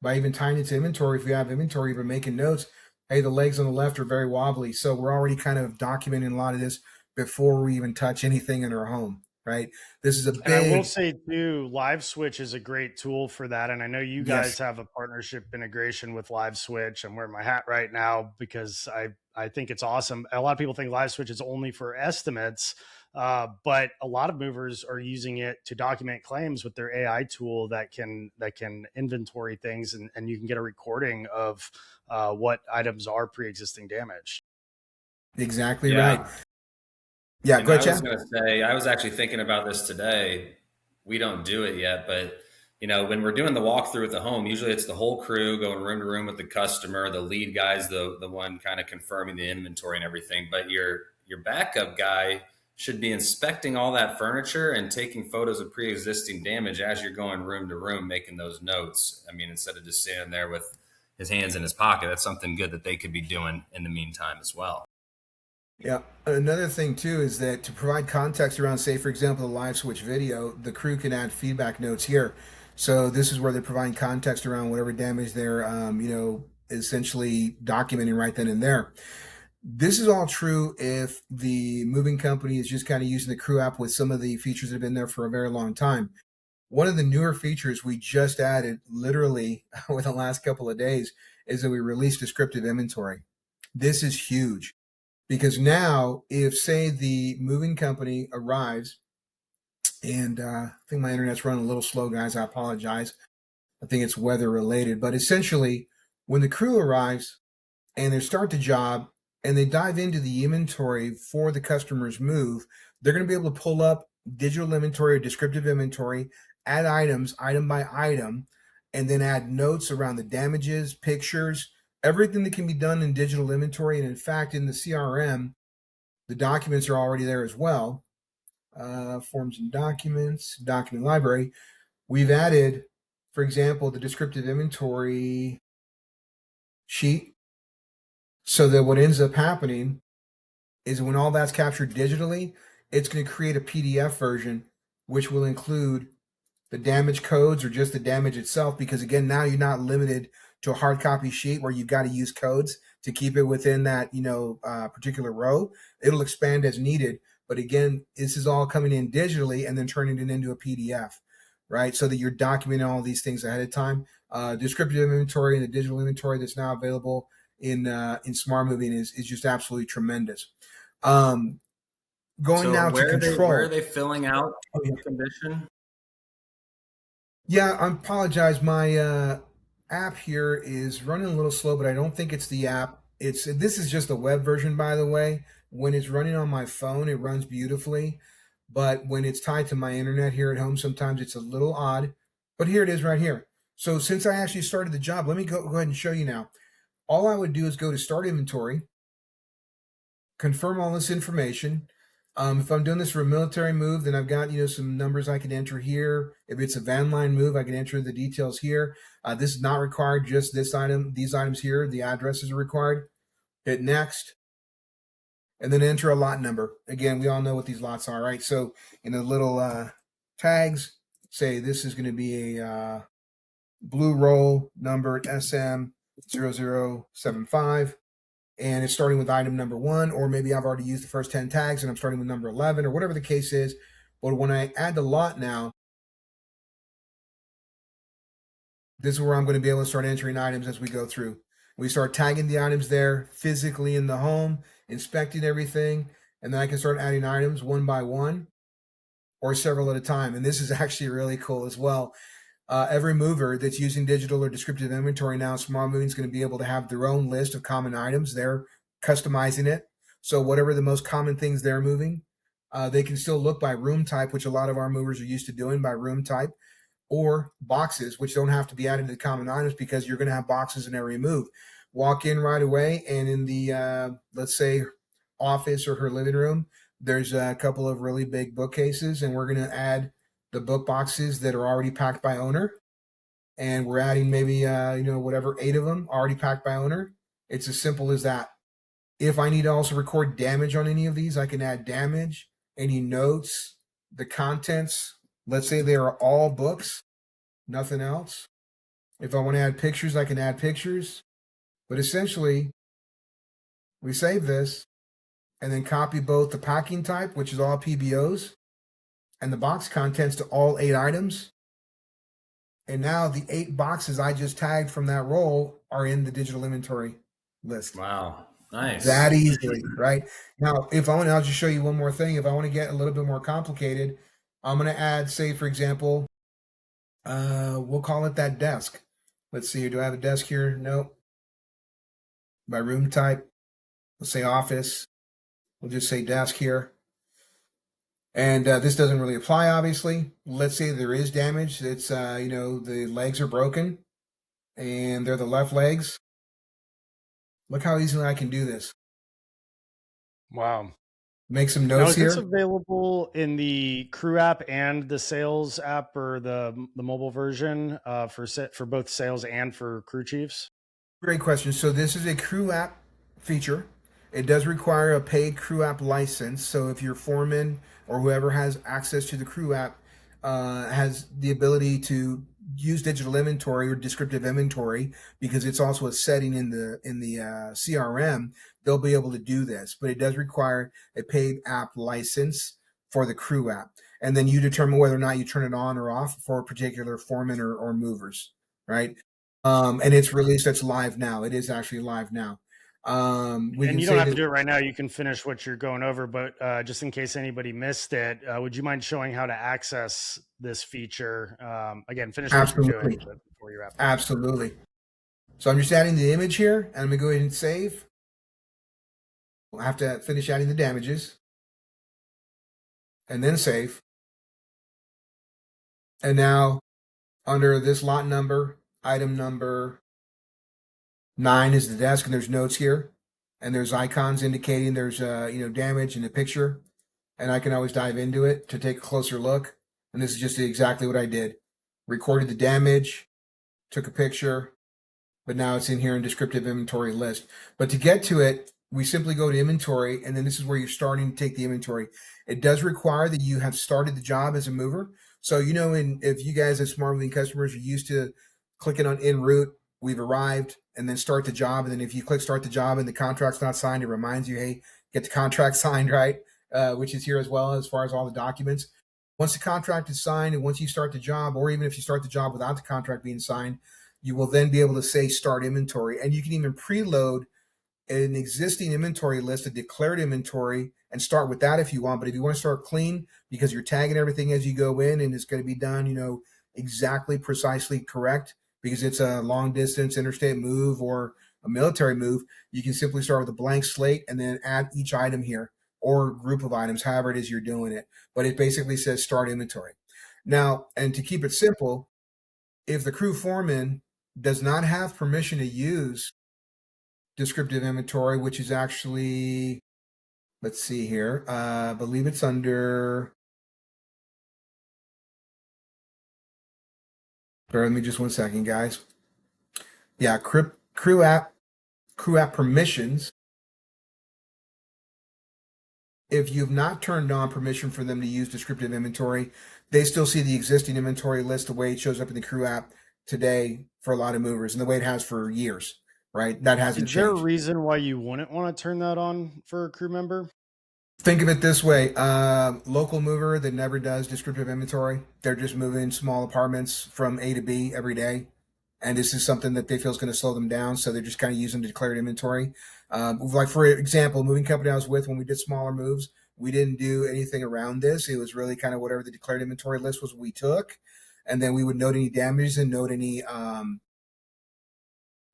by even tying it to inventory. If we have inventory, we're making notes. Hey, the legs on the left are very wobbly. So we're already kind of documenting a lot of this before we even touch anything in our home, right? This is a big... And I will say too, Live Switch is a great tool for that. And I know you guys have a partnership integration with Live Switch. I'm wearing my hat right now because I think it's awesome. A lot of people think Live Switch is only for estimates. But a lot of movers are using it to document claims with their AI tool that can inventory things, and you can get a recording of what items are pre-existing damaged. Exactly right. Yeah, go ahead, I was going to say, I was actually thinking about this today. We don't do it yet, but when we're doing the walkthrough at the home, usually it's the whole crew going room to room with the customer. The lead guy's the one kind of confirming the inventory and everything, but your backup guy should be inspecting all that furniture and taking photos of pre-existing damage as you're going room to room, making those notes. I mean, instead of just standing there with his hands in his pocket, that's something good that they could be doing in the meantime as well. Yeah. Another thing too is that to provide context around, say, for example, the Live Switch video, the crew can add feedback notes here. So this is where they're providing context around whatever damage they're, essentially documenting right then and there. This is all true if the moving company is just kind of using the crew app with some of the features that have been there for a very long time. One of the newer features we just added literally within the last couple of days is that we released descriptive inventory. This is huge because now if, say, the moving company arrives, and I think my internet's running a little slow, guys, I apologize. I think it's weather related, but essentially when the crew arrives and they start the job and they dive into the inventory for the customer's move, they're going to be able to pull up digital inventory or descriptive inventory, add items item by item, and then add notes around the damages, pictures, everything that can be done in digital inventory. And in fact, in the CRM, the documents are already there as well. Forms and documents, document library. We've added, for example, the descriptive inventory sheet, so that what ends up happening is when all that's captured digitally, it's going to create a PDF version, which will include the damage codes or just the damage itself. Because again, now you're not limited to a hard copy sheet where you've got to use codes to keep it within that, particular row. It'll expand as needed. But again, this is all coming in digitally and then turning it into a PDF, right? So that you're documenting all these things ahead of time. Descriptive inventory and the digital inventory that's now available in SmartMoving is just absolutely tremendous. Going So now to control. where are they filling out the condition? Yeah, I apologize. My app here is running a little slow, but I don't think it's the app. This is just the web version, by the way. When it's running on my phone, it runs beautifully. But when it's tied to my internet here at home, sometimes it's a little odd. But here it is right here. So since I actually started the job, let me go ahead and show you now. All I would do is go to Start Inventory, confirm all this information. If I'm doing this for a military move, then I've got some numbers I can enter here. If it's a van line move, I can enter the details here. This is not required, just this item, these items here. The addresses are required. Hit next, and then enter a lot number. Again, we all know what these lots are, right? So in the little tags, say this is going to be a blue roll numbered SM0075. And it's starting with item number 1, or maybe I've already used the first 10 tags and I'm starting with number 11, or whatever the case is. But when I add the lot now, this is where I'm going to be able to start entering items as we go through. We start tagging the items there physically in the home, inspecting everything, and then I can start adding items one by one or several at a time. And this is actually really cool as well. Every mover that's using digital or descriptive inventory now, SmartMoving is going to be able to have their own list of common items. They're customizing it. So whatever the most common things they're moving, they can still look by room type, which a lot of our movers are used to doing by room type, or boxes, which don't have to be added to the common items because you're going to have boxes in every move. Walk in right away, and in the, let's say, office or her living room, there's a couple of really big bookcases, and we're going to add the book boxes that are already packed by owner. And we're adding maybe, whatever, 8 of them already packed by owner. It's as simple as that. If I need to also record damage on any of these, I can add damage, any notes, the contents. Let's say they are all books, nothing else. If I want to add pictures, I can add pictures. But essentially, we save this and then copy both the packing type, which is all PBOs, and the box contents to all 8 items. And now the 8 boxes I just tagged from that roll are in the digital inventory list. Wow. Nice. That easily, right? Now, I'll just show you one more thing. If I want to get a little bit more complicated, I'm going to add, say, for example, we'll call it that desk. Let's see, do I have a desk here? Nope. By room type, let's say office. We'll just say desk here. And this doesn't really apply, obviously. Let's say there is damage. It's, the legs are broken and they're the left legs. Look how easily I can do this. Wow. Make some notes here. Is this available in the crew app and the sales app, or the mobile version for both sales and for crew chiefs? Great question. So this is a crew app feature. It does require a paid crew app license. So if your foreman or whoever has access to the crew app has the ability to use digital inventory or descriptive inventory, because it's also a setting in the CRM, they'll be able to do this. But it does require a paid app license for the crew app. And then you determine whether or not you turn it on or off for a particular foreman or movers, right? And it's released. It's live now. It is actually live now. We And can you don't say have to that. do it right now. You can finish what you're going over, but just in case anybody missed it, would you mind showing how to access this feature? Again, finish what you're doing Absolutely. before you wrap it up. Absolutely. So I'm just adding the image here, and I'm gonna go ahead and save. We'll have to finish adding the damages and then save. And now under this lot number, item number 9 is the desk, and there's notes here, and there's icons indicating there's damage in the picture, and I can always dive into it to take a closer look. And this is just exactly what I did: recorded the damage, took a picture, but now it's in here in descriptive inventory list. But to get to it, we simply go to inventory, and then this is where you're starting to take the inventory. It does require that you have started the job as a mover. So, if you guys as SmartMoving customers are used to clicking on en route, we've arrived, and then start the job. And then if you click start the job and the contract's not signed, it reminds you, hey, get the contract signed, right? Which is here as well as far as all the documents. Once the contract is signed and once you start the job, or even if you start the job without the contract being signed, you will then be able to say start inventory. And you can even preload an existing inventory list, a declared inventory, and start with that if you want. But if you want to start clean because you're tagging everything as you go in and it's going to be done, exactly precisely correct because it's a long distance interstate move or a military move, you can simply start with a blank slate and then add each item here or group of items, however it is you're doing it. But it basically says start inventory. Now, and to keep it simple, if the crew foreman does not have permission to use descriptive inventory, which is actually, let's see here, I believe it's under, bear with me just 1 second, guys. Yeah, crew app permissions. If you've not turned on permission for them to use descriptive inventory, they still see the existing inventory list the way it shows up in the crew app today for a lot of movers and the way it has for years, right? That hasn't Is there a changed. reason why you wouldn't want to turn that on for a crew member? Think of it this way: local mover that never does descriptive inventory, they're just moving small apartments from A to B every day, and this is something that they feel is going to slow them down, so they're just kind of using declared inventory. Like for example, moving company I was with, when we did smaller moves, we didn't do anything around this. It was really kind of whatever the declared inventory list was we took, and then we would note any damages and note any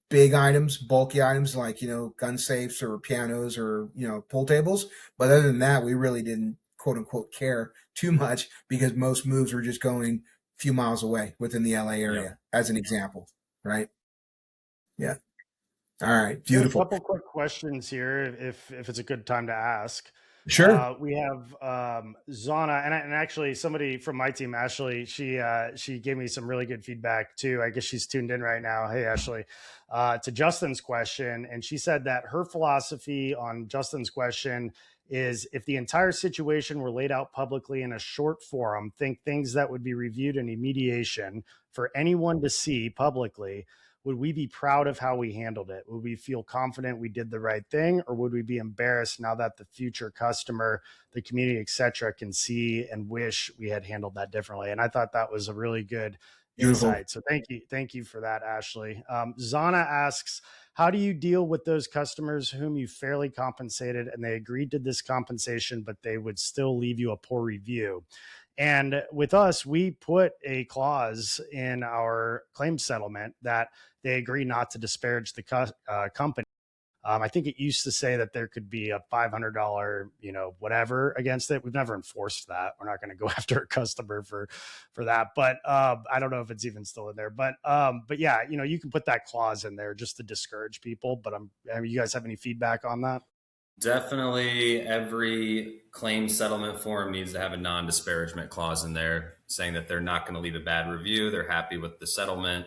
big items, bulky items like, gun safes or pianos or, pool tables. But other than that, we really didn't quote unquote care too much because most moves were just going a few miles away within the LA area, as an example, right? Yeah. All right. We have a Beautiful. couple quick questions here, if it's a good time to ask. Sure. We have Zana, and actually somebody from my team, Ashley. She gave me some really good feedback too. I guess she's tuned in right now. Hey, Ashley, to Justin's question, and she said that her philosophy on Justin's question is if the entire situation were laid out publicly in a short forum, think things that would be reviewed in a mediation for anyone to see publicly. Would we be proud of how we handled it? Would we feel confident we did the right thing, or would we be embarrassed now that the future customer, the community, etc., can see and wish we had handled that differently? And I thought that was a really good Beautiful. insight. So thank you for that, Ashley. Zana asks, how do you deal with those customers whom you fairly compensated and they agreed to this compensation, but they would still leave you a poor review? And with us, we put a clause in our claim settlement that they agree not to disparage the company. I think it used to say that there could be a $500, whatever against it. We've never enforced that. We're not going to go after a customer for that. But I don't know if it's even still in there. But yeah, you can put that clause in there just to discourage people. But you guys have any feedback on that? Definitely every claim settlement form needs to have a non-disparagement clause in there saying that they're not going to leave a bad review. They're happy with the settlement,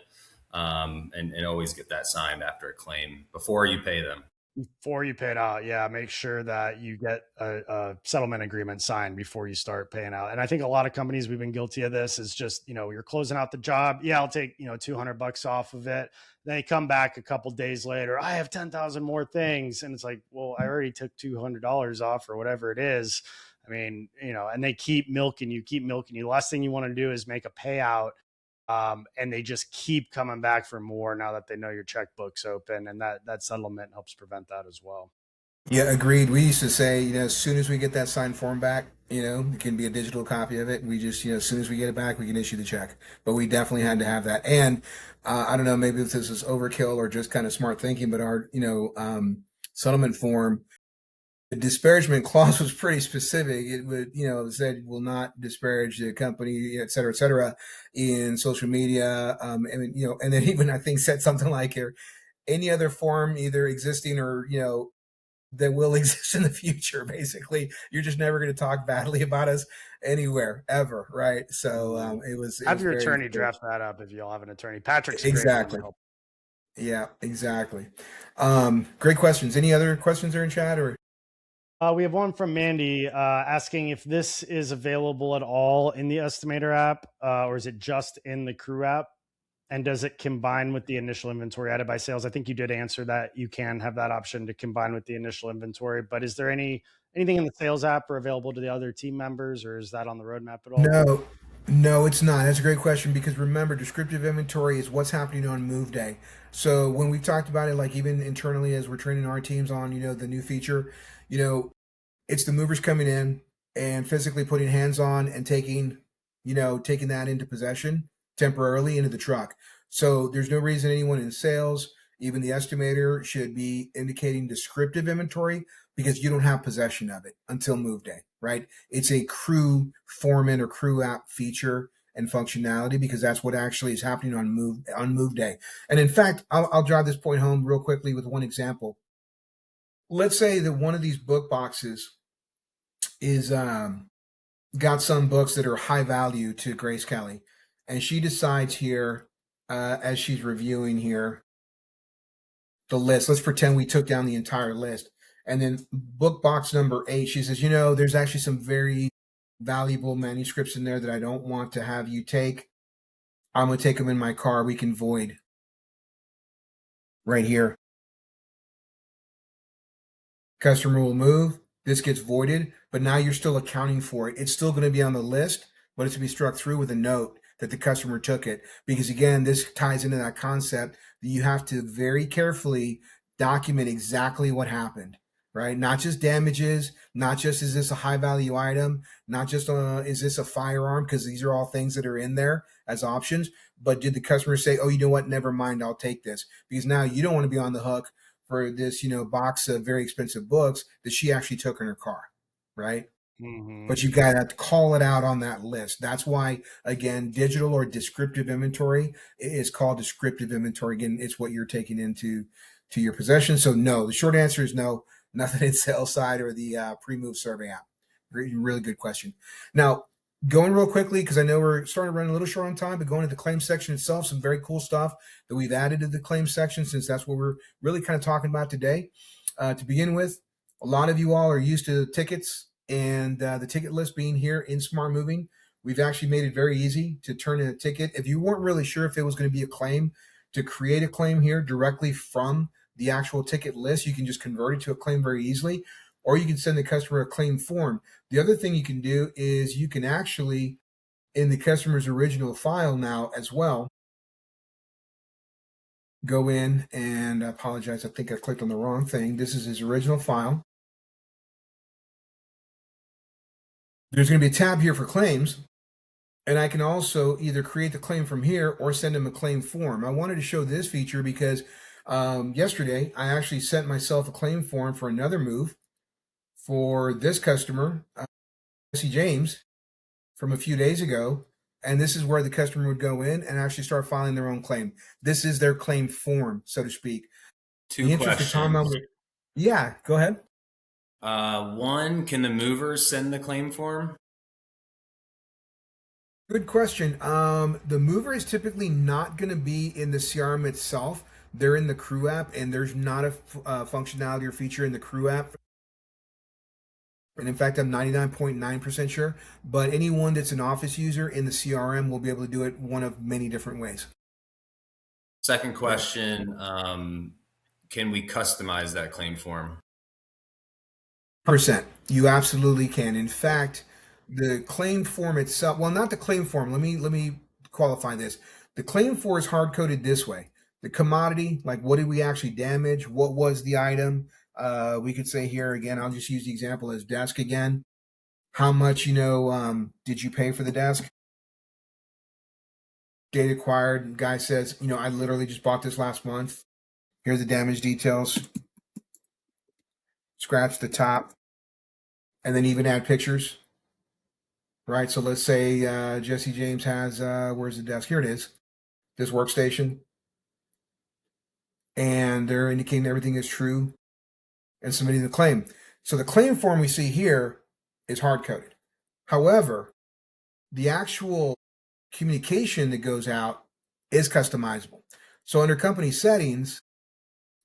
and always get that signed after a claim before you pay them. Before you pay it out, yeah, make sure that you get a settlement agreement signed before you start paying out. And I think a lot of companies, we've been guilty of this, is just, you're closing out the job. Yeah, I'll take, $200 off of it. Then you come back a couple days later, I have 10,000 more things. And it's like, well, I already took $200 off or whatever it is. I mean, and they keep milking you. The last thing you want to do is make a payout. And they just keep coming back for more now that they know your checkbook's open, and that settlement helps prevent that as well. Yeah, agreed. We used to say, as soon as we get that signed form back, it can be a digital copy of it. We just, as soon as we get it back, we can issue the check. But we definitely had to have that. And I don't know, maybe if this is overkill or just kind of smart thinking, but our, settlement form, the disparagement clause was pretty specific. It would, it said will not disparage the company, et cetera, in social media. And then even I think said something like here, any other form, either existing or, that will exist in the future. Basically, you're just never going to talk badly about us anywhere ever, right? So it was. Have your very attorney draft that up if you all have an attorney. Patrick's a great one exactly. to help. Yeah, exactly. Great questions. Any other questions there in chat or? We have one from Mandy asking if this is available at all in the Estimator app, or is it just in the Crew app? And does it combine with the initial inventory added by sales? I think you did answer that. You can have that option to combine with the initial inventory, but is there anything in the sales app or available to the other team members, or is that on the roadmap at all? No, it's not. That's a great question because remember, descriptive inventory is what's happening on move day. So when we talked about it, like even internally as we're training our teams on, the new feature, it's the movers coming in and physically putting hands on and taking that into possession temporarily into the truck. So there's no reason anyone in sales, even the estimator, should be indicating descriptive inventory because you don't have possession of it until move day, right? It's a crew foreman or crew app feature and functionality because that's what actually is happening on move day. And in fact, I'll drive this point home real quickly with one example. Let's say that one of these book boxes is got some books that are high value to Grace Kelly, and she decides here as she's reviewing here the list. Let's pretend we took down the entire list, and then book box number 8, she says, there's actually some very valuable manuscripts in there that I don't want to have you take. I'm going to take them in my car. We can void right here. Customer will move. This gets voided, but now you're still accounting for it. It's still going to be on the list, but it's to be struck through with a note that the customer took it. Because again, this ties into that concept that you have to very carefully document exactly what happened, right? Not just damages, not just is this a high value item, not just is this a firearm, because these are all things that are in there as options, but did the customer say, oh, you know what, never mind, I'll take this? Because now you don't want to be on the hook for this, box of very expensive books that she actually took in her car, right? Mm-hmm. But you got to call it out on that list. That's why, again, digital or descriptive inventory is called descriptive inventory. Again, it's what you're taking into your possession. So no, the short answer is no, nothing in sales side or the pre-move survey app. Really good question. Now, going real quickly, because I know we're starting to run a little short on time, but going to the claim section itself, some very cool stuff that we've added to the claim section since that's what we're really kind of talking about today. To begin with, a lot of you all are used to tickets and the ticket list being here in SmartMoving. We've actually made it very easy to turn in a ticket. If you weren't really sure if it was going to be a claim, to create a claim here directly from the actual ticket list, you can just convert it to a claim very easily, or you can send the customer a claim form. The other thing you can do is you can actually, in the customer's original file now as well, go in and I apologize. I think I clicked on the wrong thing. This is his original file. There's going to be a tab here for claims, and I can also either create the claim from here or send him a claim form. I wanted to show this feature because yesterday I actually sent myself a claim form for another move for this customer, Jesse James, from a few days ago. And this is where the customer would go in and actually start filing their own claim. This is their claim form, so to speak. Two questions. Yeah, go ahead. One, can the movers send the claim form? Good question. The mover is typically not going to be in the CRM itself. They're in the Crew app, and there's not a functionality or feature in the Crew app. And in fact, I'm 99.9% sure. But anyone that's an office user in the CRM will be able to do it one of many different ways. Second question, can we customize that claim form? 100%. You absolutely can. In fact, the claim form itself, well, not the claim form. Let me qualify this. The claim form is hard coded this way. The commodity, like what did we actually damage? What was the item? We could say here again, I'll just use the example as desk again. How much, did you pay for the desk? Date acquired. Guy says, I literally just bought this last month. Here's the damage details. Scratch the top, and then even add pictures. Right. So let's say Jesse James has where's the desk? Here it is. This workstation, and they're indicating everything is true and submitting the claim. So the claim form we see here is hard coded. However, the actual communication that goes out is customizable. So under company settings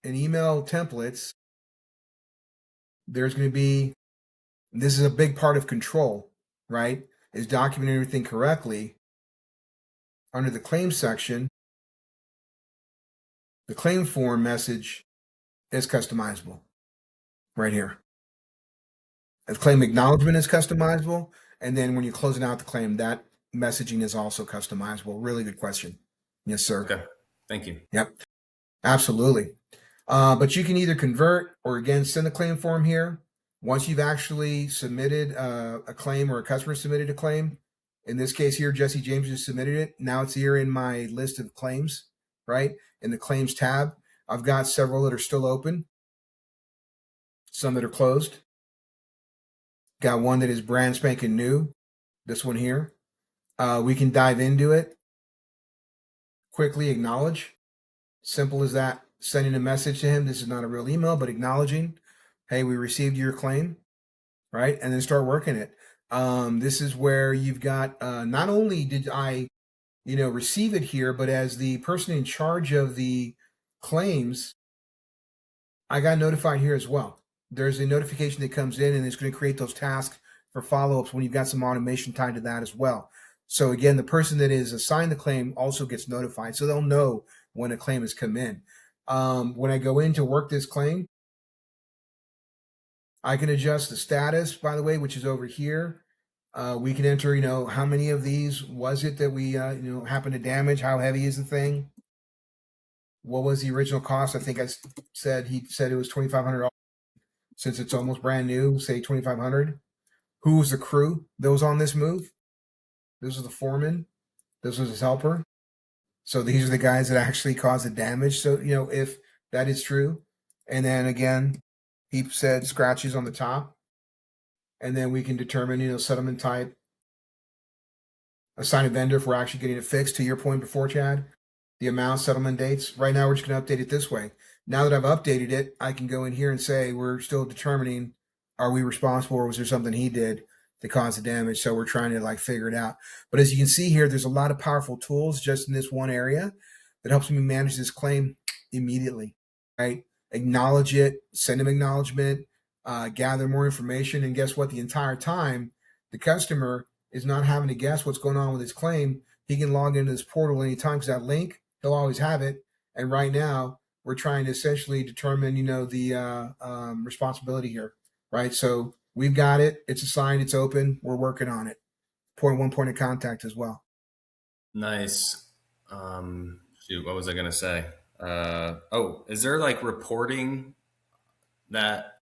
and email templates, there's going to be, this is a big part of control, right? Is documenting everything correctly. Under the claim section, the claim form message is customizable right here. The claim acknowledgement is customizable. And then when you're closing out the claim, that messaging is also customizable. Really good question. Yes, sir. Okay. Thank you. Yep. Absolutely. But you can either convert or again, send a claim form here. Once you've actually submitted a claim or a customer submitted a claim, in this case here, Jesse James just submitted it. Now it's here in my list of claims, right? In the claims tab, I've got several that are still open, some that are closed. Got one that is brand spanking new, this one here. We can dive into it, quickly acknowledge. Simple as that. Sending a message to him. This is not a real email, but acknowledging, hey, we received your claim, right? And then start working it. This is where you've got, not only did I, receive it here, but as the person in charge of the claims, I got notified here as well. There's a notification that comes in and it's going to create those tasks for follow-ups when you've got some automation tied to that as well. So again, the person that is assigned the claim also gets notified. So they'll know when a claim has come in. When I go in to work this claim, I can adjust the status, by the way, which is over here. We can enter, how many of these was it that we, happened to damage? How heavy is the thing? What was the original cost? I think he said it was $2,500. Since it's almost brand new, say $2,500. Who was the crew that was on this move? This was the foreman. This was his helper. So these are the guys that actually caused the damage. So, if that is true. And then again, he said scratches on the top. And then we can determine, settlement type. Assign a vendor if we're actually getting it fixed. To your point before, Chad, the amount, settlement dates. Right now, we're just going to update it this way. Now that I've updated it, I can go in here and say we're still determining, are we responsible or was there something he did to cause the damage? So we're trying to figure it out. But as you can see here, there's a lot of powerful tools just in this one area that helps me manage this claim immediately, right? Acknowledge it, send him acknowledgement, gather more information. And guess what? The entire time, the customer is not having to guess what's going on with his claim. He can log into this portal anytime because that link, he'll always have it. And right now, we're trying to essentially determine, the responsibility here, right? So we've got it. It's assigned. It's open. We're working on it. One point of contact as well. Nice. Shoot, what was I going to say? Is there reporting that,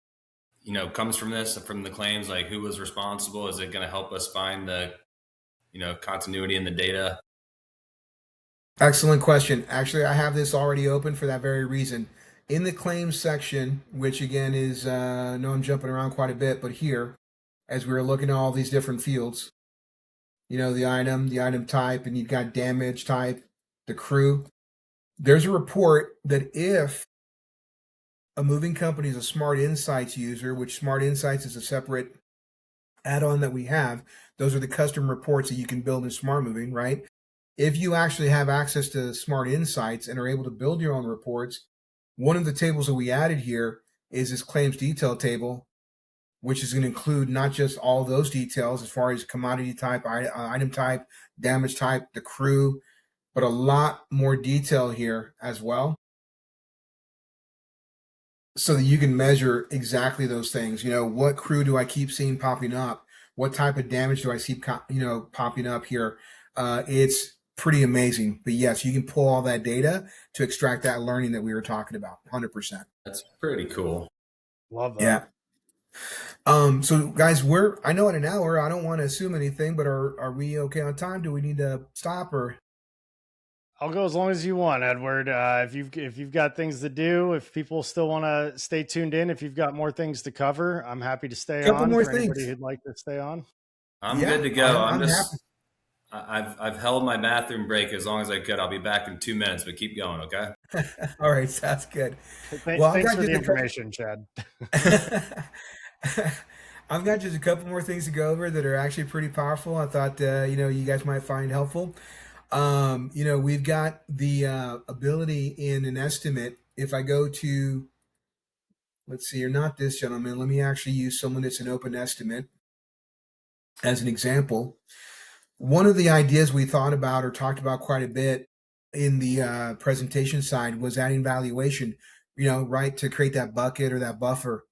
comes from this, from the claims, who was responsible? Is it going to help us find the, continuity in the data? Excellent question. Actually, I have this already open for that very reason. In the claims section, which again is, I know I'm jumping around quite a bit, but here, as we were looking at all these different fields, the item type, and you've got damage type, the crew, there's a report that if a moving company is a Smart Insights user, which Smart Insights is a separate add-on that we have, those are the custom reports that you can build in SmartMoving, right? If you actually have access to Smart Insights and are able to build your own reports, one of the tables that we added here is this claims detail table, which is going to include not just all those details as far as commodity type, item type, damage type, the crew, but a lot more detail here as well. so that you can measure exactly those things. What crew do I keep seeing popping up? What type of damage do I see, popping up here? It's pretty amazing. But yes, you can pull all that data to extract that learning that we were talking about. 100%. That's pretty cool. Love Yeah. that. So guys, I know in an hour. I don't want to assume anything, but are we okay on time? Do we need to stop or? I'll go as long as you want, Edward. If you've got things to do, if people still want to stay tuned in, if you've got more things to cover, I'm happy to stay Couple on more for anybody things. who'd like to stay on. I'm Yeah, good to go. I'm happy. I've held my bathroom break as long as I could. I'll be back in 2 minutes, but keep going, okay? All right, sounds good. Well, I've Thanks got for the just a information, Chad. I've got just a couple more things to go over that are actually pretty powerful. I thought you guys might find helpful. We've got the ability in an estimate. If I go to, let's see, or not this gentleman, let me actually use someone that's an open estimate as an example. One of the ideas we thought about or talked about quite a bit in the presentation side was adding valuation, right, to create that bucket or that buffer,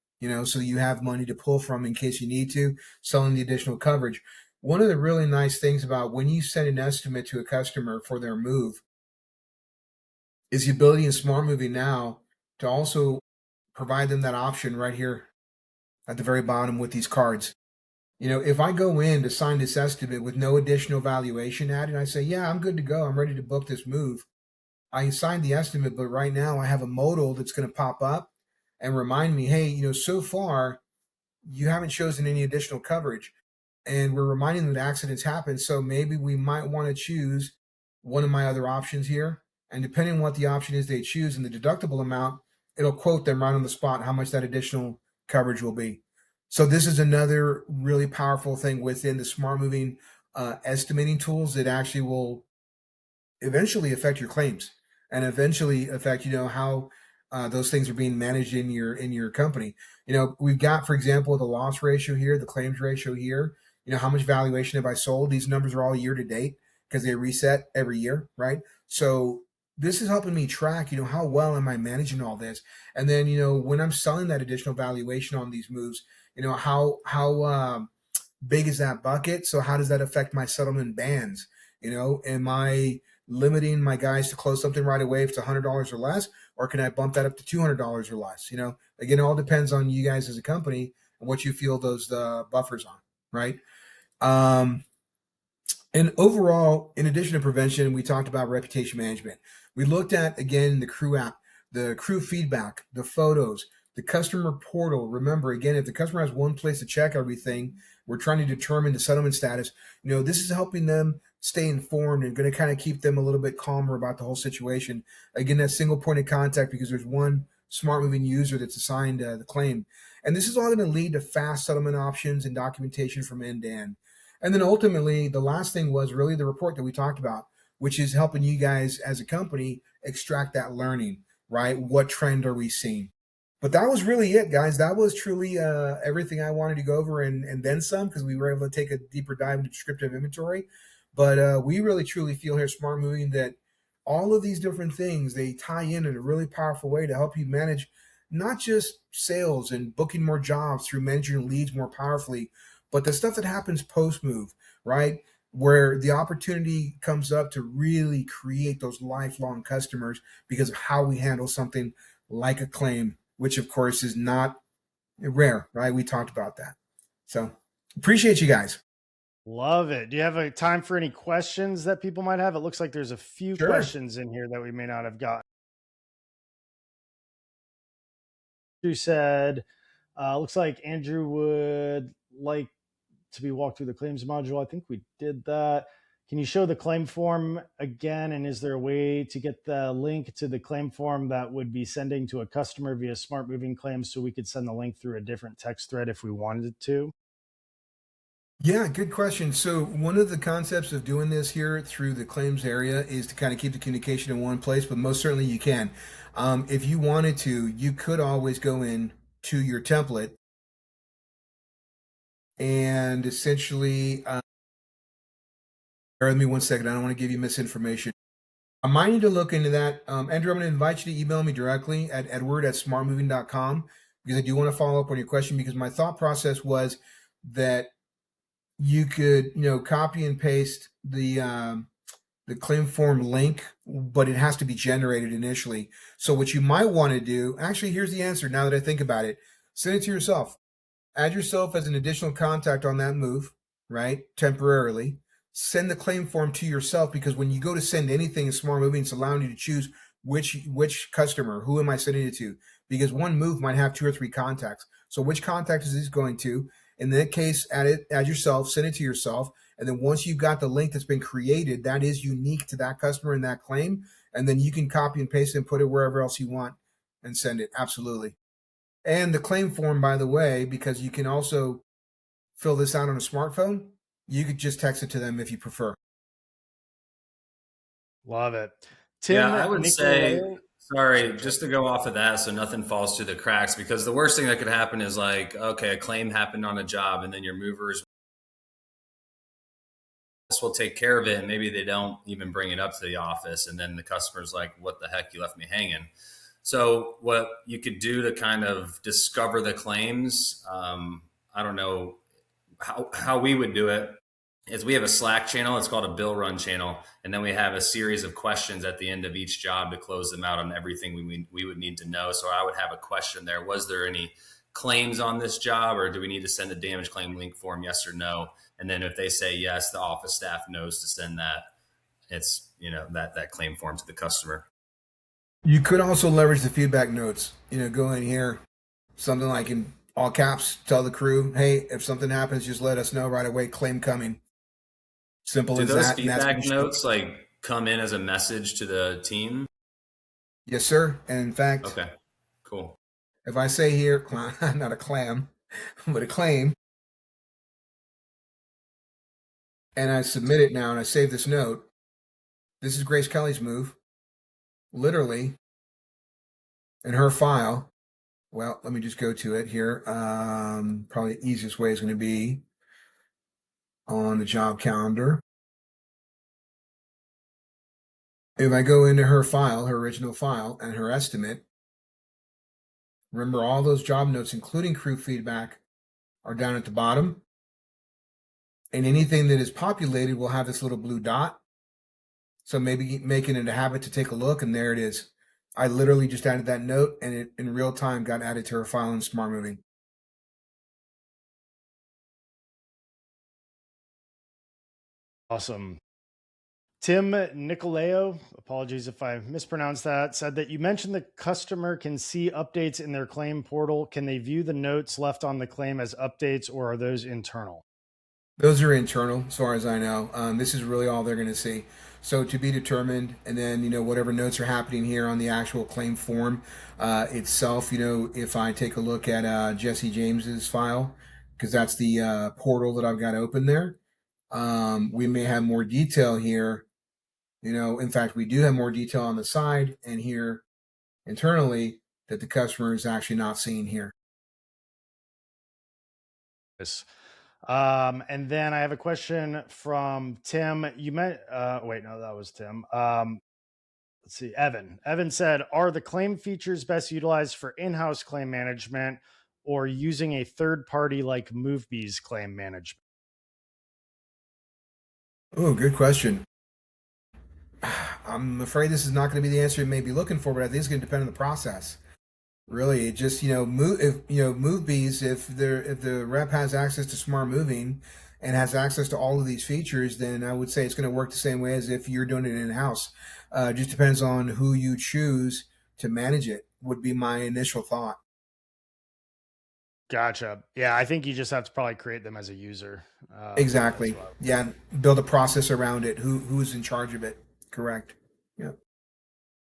so you have money to pull from in case you need to, selling the additional coverage. One of the really nice things about when you send an estimate to a customer for their move is the ability in SmartMoving now to also provide them that option right here at the very bottom with these cards. If I go in to sign this estimate with no additional valuation added, I say, yeah, I'm good to go. I'm ready to book this move. I signed the estimate, but right now I have a modal that's going to pop up and remind me, hey, so far you haven't chosen any additional coverage. And we're reminding them that accidents happen. So maybe we might want to choose one of my other options here. And depending on what the option is they choose and the deductible amount, it'll quote them right on the spot how much that additional coverage will be. So this is another really powerful thing within the SmartMoving estimating tools that actually will eventually affect your claims and eventually affect how those things are being managed in your company. We've got, for example, the loss ratio here, the claims ratio here. How much valuation have I sold? These numbers are all year to date because they reset every year, right? So this is helping me track how well am I managing all this. And then when I'm selling that additional valuation on these moves, how big is that bucket? So how does that affect my settlement bands? Am I limiting my guys to close something right away if it's $100 or less, or can I bump that up to $200 or less? Again, it all depends on you guys as a company and what you feel those buffers on, right? Um, and overall, in addition to prevention, we talked about reputation management. We looked at, again, the crew app, the crew feedback, the photos, the customer portal. Remember, again, if the customer has one place to check everything, we're trying to determine the settlement status. This is helping them stay informed and going to kind of keep them a little bit calmer about the whole situation. Again, that single point of contact because there's one SmartMoving user that's assigned the claim. And this is all going to lead to fast settlement options and documentation from end to end. And then ultimately, the last thing was really the report that we talked about, which is helping you guys as a company extract that learning, right? What trend are we seeing? But that was really it, guys. That was truly everything I wanted to go over and then some because we were able to take a deeper dive into descriptive inventory. But we really truly feel here at SmartMoving that all of these different things, they tie in a really powerful way to help you manage not just sales and booking more jobs through managing leads more powerfully, but the stuff that happens post move, right? Where the opportunity comes up to really create those lifelong customers because of how we handle something like a claim, which of course is not rare, right? We talked about that. So appreciate you guys. Love it. Do you have a time for any questions that people might have? It looks like there's a few Sure. questions in here that we may not have gotten. You said, looks like Andrew would like to be walked through the claims module. I think we did that. Can you show the claim form again? And is there a way to get the link to the claim form that would be sending to a customer via SmartMoving Claims so we could send the link through a different text thread if we wanted to? Yeah, good question. So one of the concepts of doing this here through the claims area is to kind of keep the communication in one place, but most certainly you can. If you wanted to, you could always go in to your template and essentially, bear with me one second. I don't want to give you misinformation. I might need to look into that. Andrew, I'm going to invite you to email me directly at edward@smartmoving.com because I do want to follow up on your question because my thought process was that you could, copy and paste the claim form link, but it has to be generated initially. So what you might want to do, actually, here's the answer now that I think about it. Send it to yourself. Add yourself as an additional contact on that move, right? Temporarily. Send the claim form to yourself because when you go to send anything in SmartMoving, it's allowing you to choose which customer, who am I sending it to? Because one move might have 2 or 3 contacts. So which contact is this going to? In that case, add yourself, send it to yourself. And then once you've got the link that's been created, that is unique to that customer and that claim. And then you can copy and paste it and put it wherever else you want and send it. Absolutely. And the claim form, by the way, because you can also fill this out on a smartphone, you could just text it to them if you prefer. Love it. Tim, Yeah, I would say, Nicolay, sorry, just to go off of that so nothing falls through the cracks, because the worst thing that could happen is like, okay, a claim happened on a job and then your movers will take care of it and maybe they don't even bring it up to the office and then the customer's like, what the heck, you left me hanging. So what you could do to kind of discover the claims, I don't know how we would do it, is we have a Slack channel. It's called a bill run channel. And then we have a series of questions at the end of each job to close them out on everything we would need to know. So I would have a question there. Was there any claims on this job, or do we need to send a damage claim link form? Yes or no? And then if they say yes, the office staff knows to send that. It's, that claim form to the customer. You could also leverage the feedback notes. Go in here, something like in all caps, tell the crew, hey, if something happens, just let us know right away. Claim coming. Simple Do as those that. feedback notes like come in as a message to the team? Yes, sir. And in fact, Okay, cool. if I say here, not a clam, but a claim, and I submit it now and I save this note, this is Grace Kelly's move. Literally, in her file, well, let me just go to it here. Probably the easiest way is going to be on the job calendar. If I go into her file, her original file, and her estimate, remember all those job notes, including crew feedback, are down at the bottom. And anything that is populated will have this little blue dot. So maybe making it a habit to take a look, and there it is. I literally just added that note, and it in real time got added to her file in SmartMoving. awesome. Tim Nicoleo, apologies if I mispronounced that, said that you mentioned the customer can see updates in their claim portal. Can they view the notes left on the claim as updates, or are those internal? Those are internal, as far as I know. This is really all they're going to see. So to be determined, and then whatever notes are happening here on the actual claim form itself. If I take a look at Jesse James's file, because that's the portal that I've got open there, we may have more detail here. In fact, we do have more detail on the side and here internally that the customer is actually not seeing here. Yes. And then I have a question from Tim. You meant, wait, no, that was Tim. Let's see, Evan. Evan said, are the claim features best utilized for in-house claim management or using a third party like MoveBee's claim management? Oh, good question. I'm afraid this is not going to be the answer you may be looking for, but I think it's going to depend on the process. Really, it just MoveBees, if the rep has access to SmartMoving and has access to all of these features, then I would say it's going to work the same way as if you're doing it in house. Just depends on who you choose to manage it. Would be my initial thought. Gotcha. Yeah, I think you just have to probably create them as a user. Exactly. Yeah, build a process around it. Who's in charge of it? Correct. Yeah.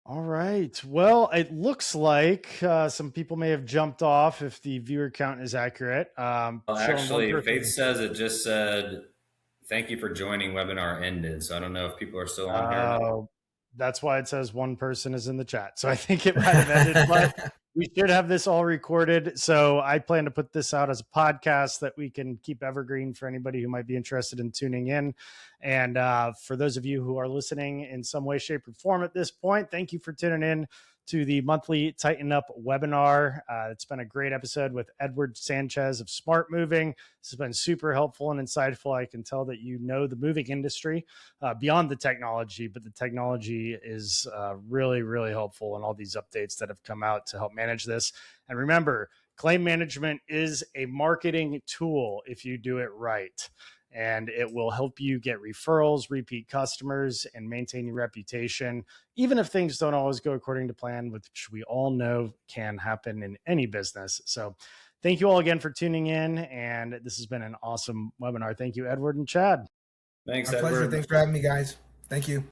All right. Well, it looks like some people may have jumped off if the viewer count is accurate. Well, actually, Faith says it just said, thank you for joining, webinar ended. So I don't know if people are still on here. That's why it says one person is in the chat. So I think it might have ended. But we should have this all recorded. So I plan to put this out as a podcast that we can keep evergreen for anybody who might be interested in tuning in. And for those of you who are listening in some way, shape, or form at this point, thank you for tuning in to the monthly Tighten Up webinar. It's been a great episode with Edward Sanchez of SmartMoving. This has been super helpful and insightful. I can tell that you know the moving industry beyond the technology, but the technology is really, really helpful in all these updates that have come out to help manage this. And remember, claim management is a marketing tool if you do it right. And it will help you get referrals, repeat customers, and maintain your reputation, even if things don't always go according to plan, which we all know can happen in any business. So thank you all again for tuning in. And this has been an awesome webinar. Thank you, Edward and Chad. Thanks, Our Edward. pleasure. Thanks for having me, guys. Thank you.